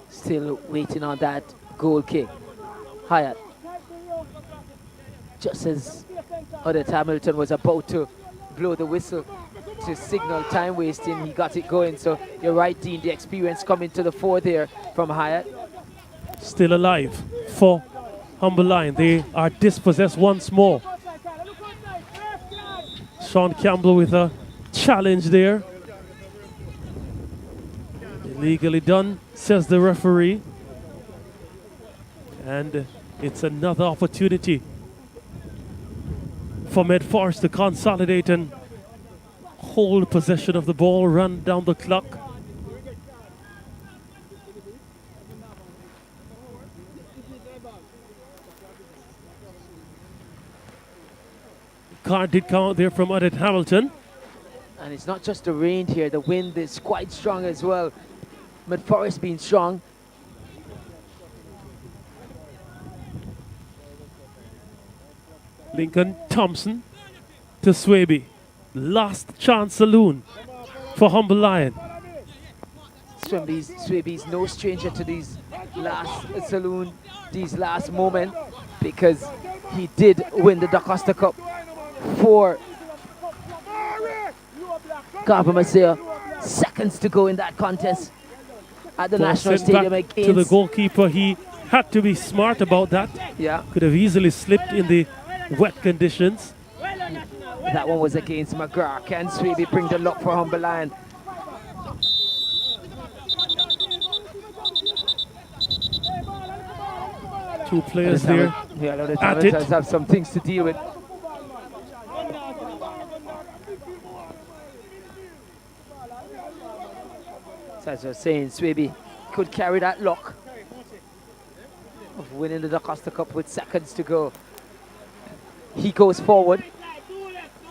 Still waiting on that goal kick. Hyatt. Just as Odette Hamilton was about to blow the whistle to signal time wasting, he got it going. So you're right, Dean, the experience coming to the fore there from Hyatt.
Still alive for Humberline. They are dispossessed once more. Sean Campbell with a challenge there. Illegally done, says the referee. And it's another opportunity for Meadforest to consolidate and hold possession of the ball, run down the clock. Card did come out there from Odette Hamilton.
And it's not just the rain here, the wind is quite strong as well. Meadforest being strong.
Lincoln Thompson to Swaby. Last chance saloon for Humberline.
Swaby's no stranger to these last saloon, these last moments, because he did win the DaCosta Cup for Carpamasia. Seconds to go in that contest at the National Stadium
back
against...
to the goalkeeper. He had to be smart about that.
Yeah.
Could have easily slipped in the wet conditions.
That one was against McGrath. Can Swaby bring the luck for Humberline?
Two players there.
Yeah, the
at it.
have some things to deal with. So as I was saying, Swaby could carry that luck of winning the DaCosta Cup with seconds to go. He goes forward.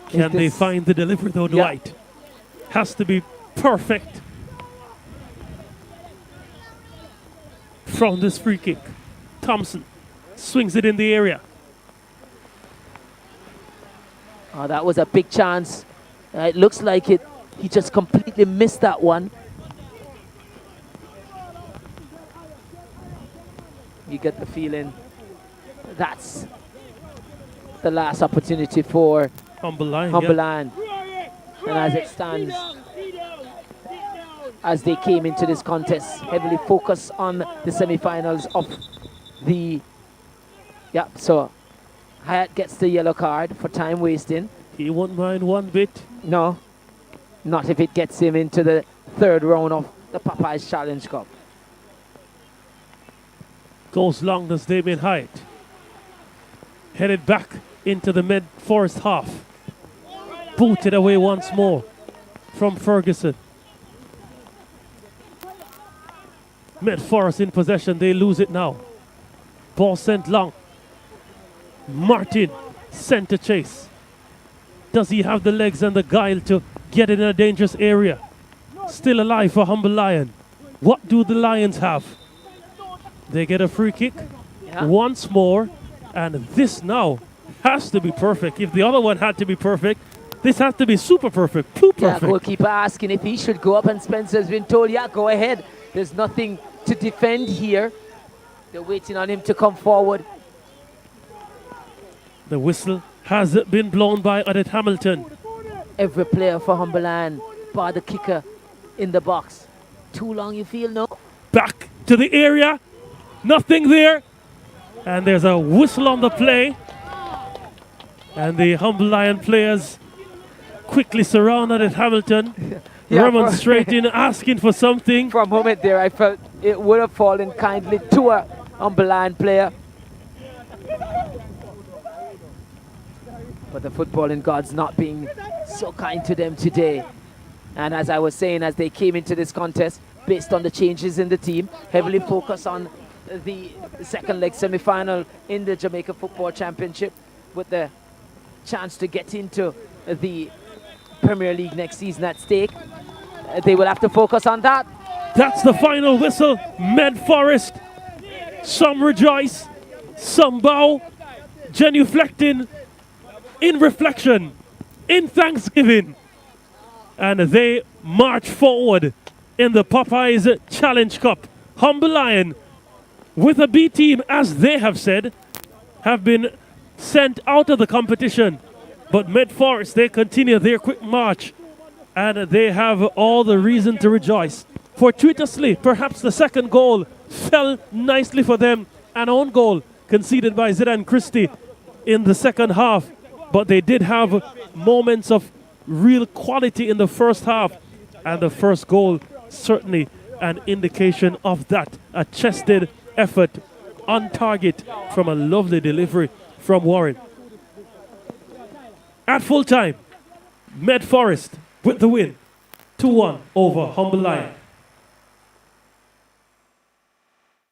Can they find the delivery though, Dwight? Has to be perfect from this free kick. Thompson swings it in the area.
Oh, that was a big chance. It looks like it. He just completely missed that one. You get the feeling that's the last opportunity for
Humberline.
And as it stands, as they came into this contest, heavily focused on the semi-finals of the... Yeah, so Hyatt gets the yellow card for time wasting.
He won't mind one bit.
No, not if it gets him into the third round of the Popeyes Challenge Cup.
Goes long as Damien Hyatt. Headed back into the Meadforest half. Booted away once more from Ferguson. Meadforest in possession, they lose it now. Ball sent long. Martin sent to chase. Does he have the legs and the guile to get in a dangerous area? Still alive for Humble Lion. What do the Lions have? They get a free kick once more, and this now has to be perfect. If the other one had to be perfect, this has to be super perfect, too perfect.
Yeah, goalkeeper asking if he should go up, and Spencer's been told, yeah, go ahead. There's nothing to defend here. They're waiting on him to come forward.
The whistle has been blown by Odette Hamilton.
Every player for Humble Lion, bar the kicker in the box. Too long, you feel, no?
Back to the area. Nothing there. And there's a whistle on the play. And the Humble Lion players quickly surrounded at Hamilton, remonstrating, asking for something.
For a moment there, I felt it would have fallen kindly to a Humble Lion player. But the footballing gods not being so kind to them today. And as I was saying, as they came into this contest, based on the changes in the team, heavily focused on the second leg semi-final in the Jamaica Football Championship, with the chance to get into the Premier League next season at stake. They will have to focus on that.
That's the final whistle. Meadforest. Some rejoice, some bow, genuflecting, in reflection, in thanksgiving. And they march forward in the Popeyes Challenge Cup. Humble Lion, with a B team, as they have said, have been sent out of the competition. But Meadforest, they continue their quick march, and they have all the reason to rejoice. Fortuitously, perhaps the second goal fell nicely for them. An own goal conceded by Zidane Christie in the second half. But they did have moments of real quality in the first half. And the first goal, certainly an indication of that. A chested effort on target from a lovely delivery from Warren. At full time, Meadforest with the win. 2-1 over Humble Lion.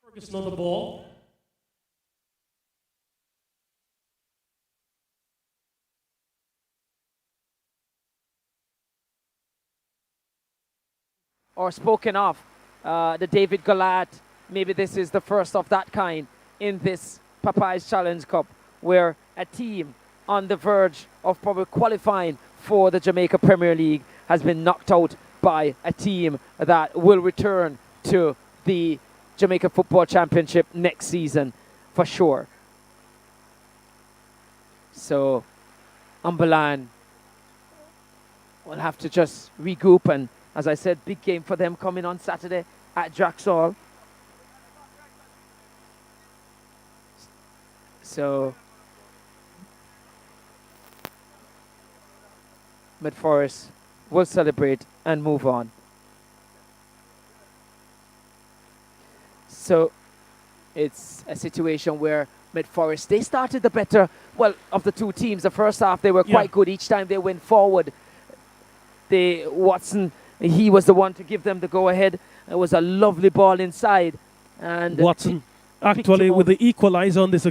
Ferguson on the ball.
Or spoken of, the David Goliath. Maybe this is the first of that kind in this Popeyes Challenge Cup, where a team on the verge of probably qualifying for the Jamaica Premier League has been knocked out by a team that will return to the Jamaica Football Championship next season for sure. So Humble Lion will have to just regroup, and as I said, big game for them coming on Saturday at Drax Hall. So Meadforest will celebrate and move on. So it's a situation where Meadforest, they started the better, well, of the two teams. The first half, they were quite good. Each time they went forward, Watson, he was the one to give them the go-ahead. It was a lovely ball inside. And
Watson, actually, with the equalizer on this occasion.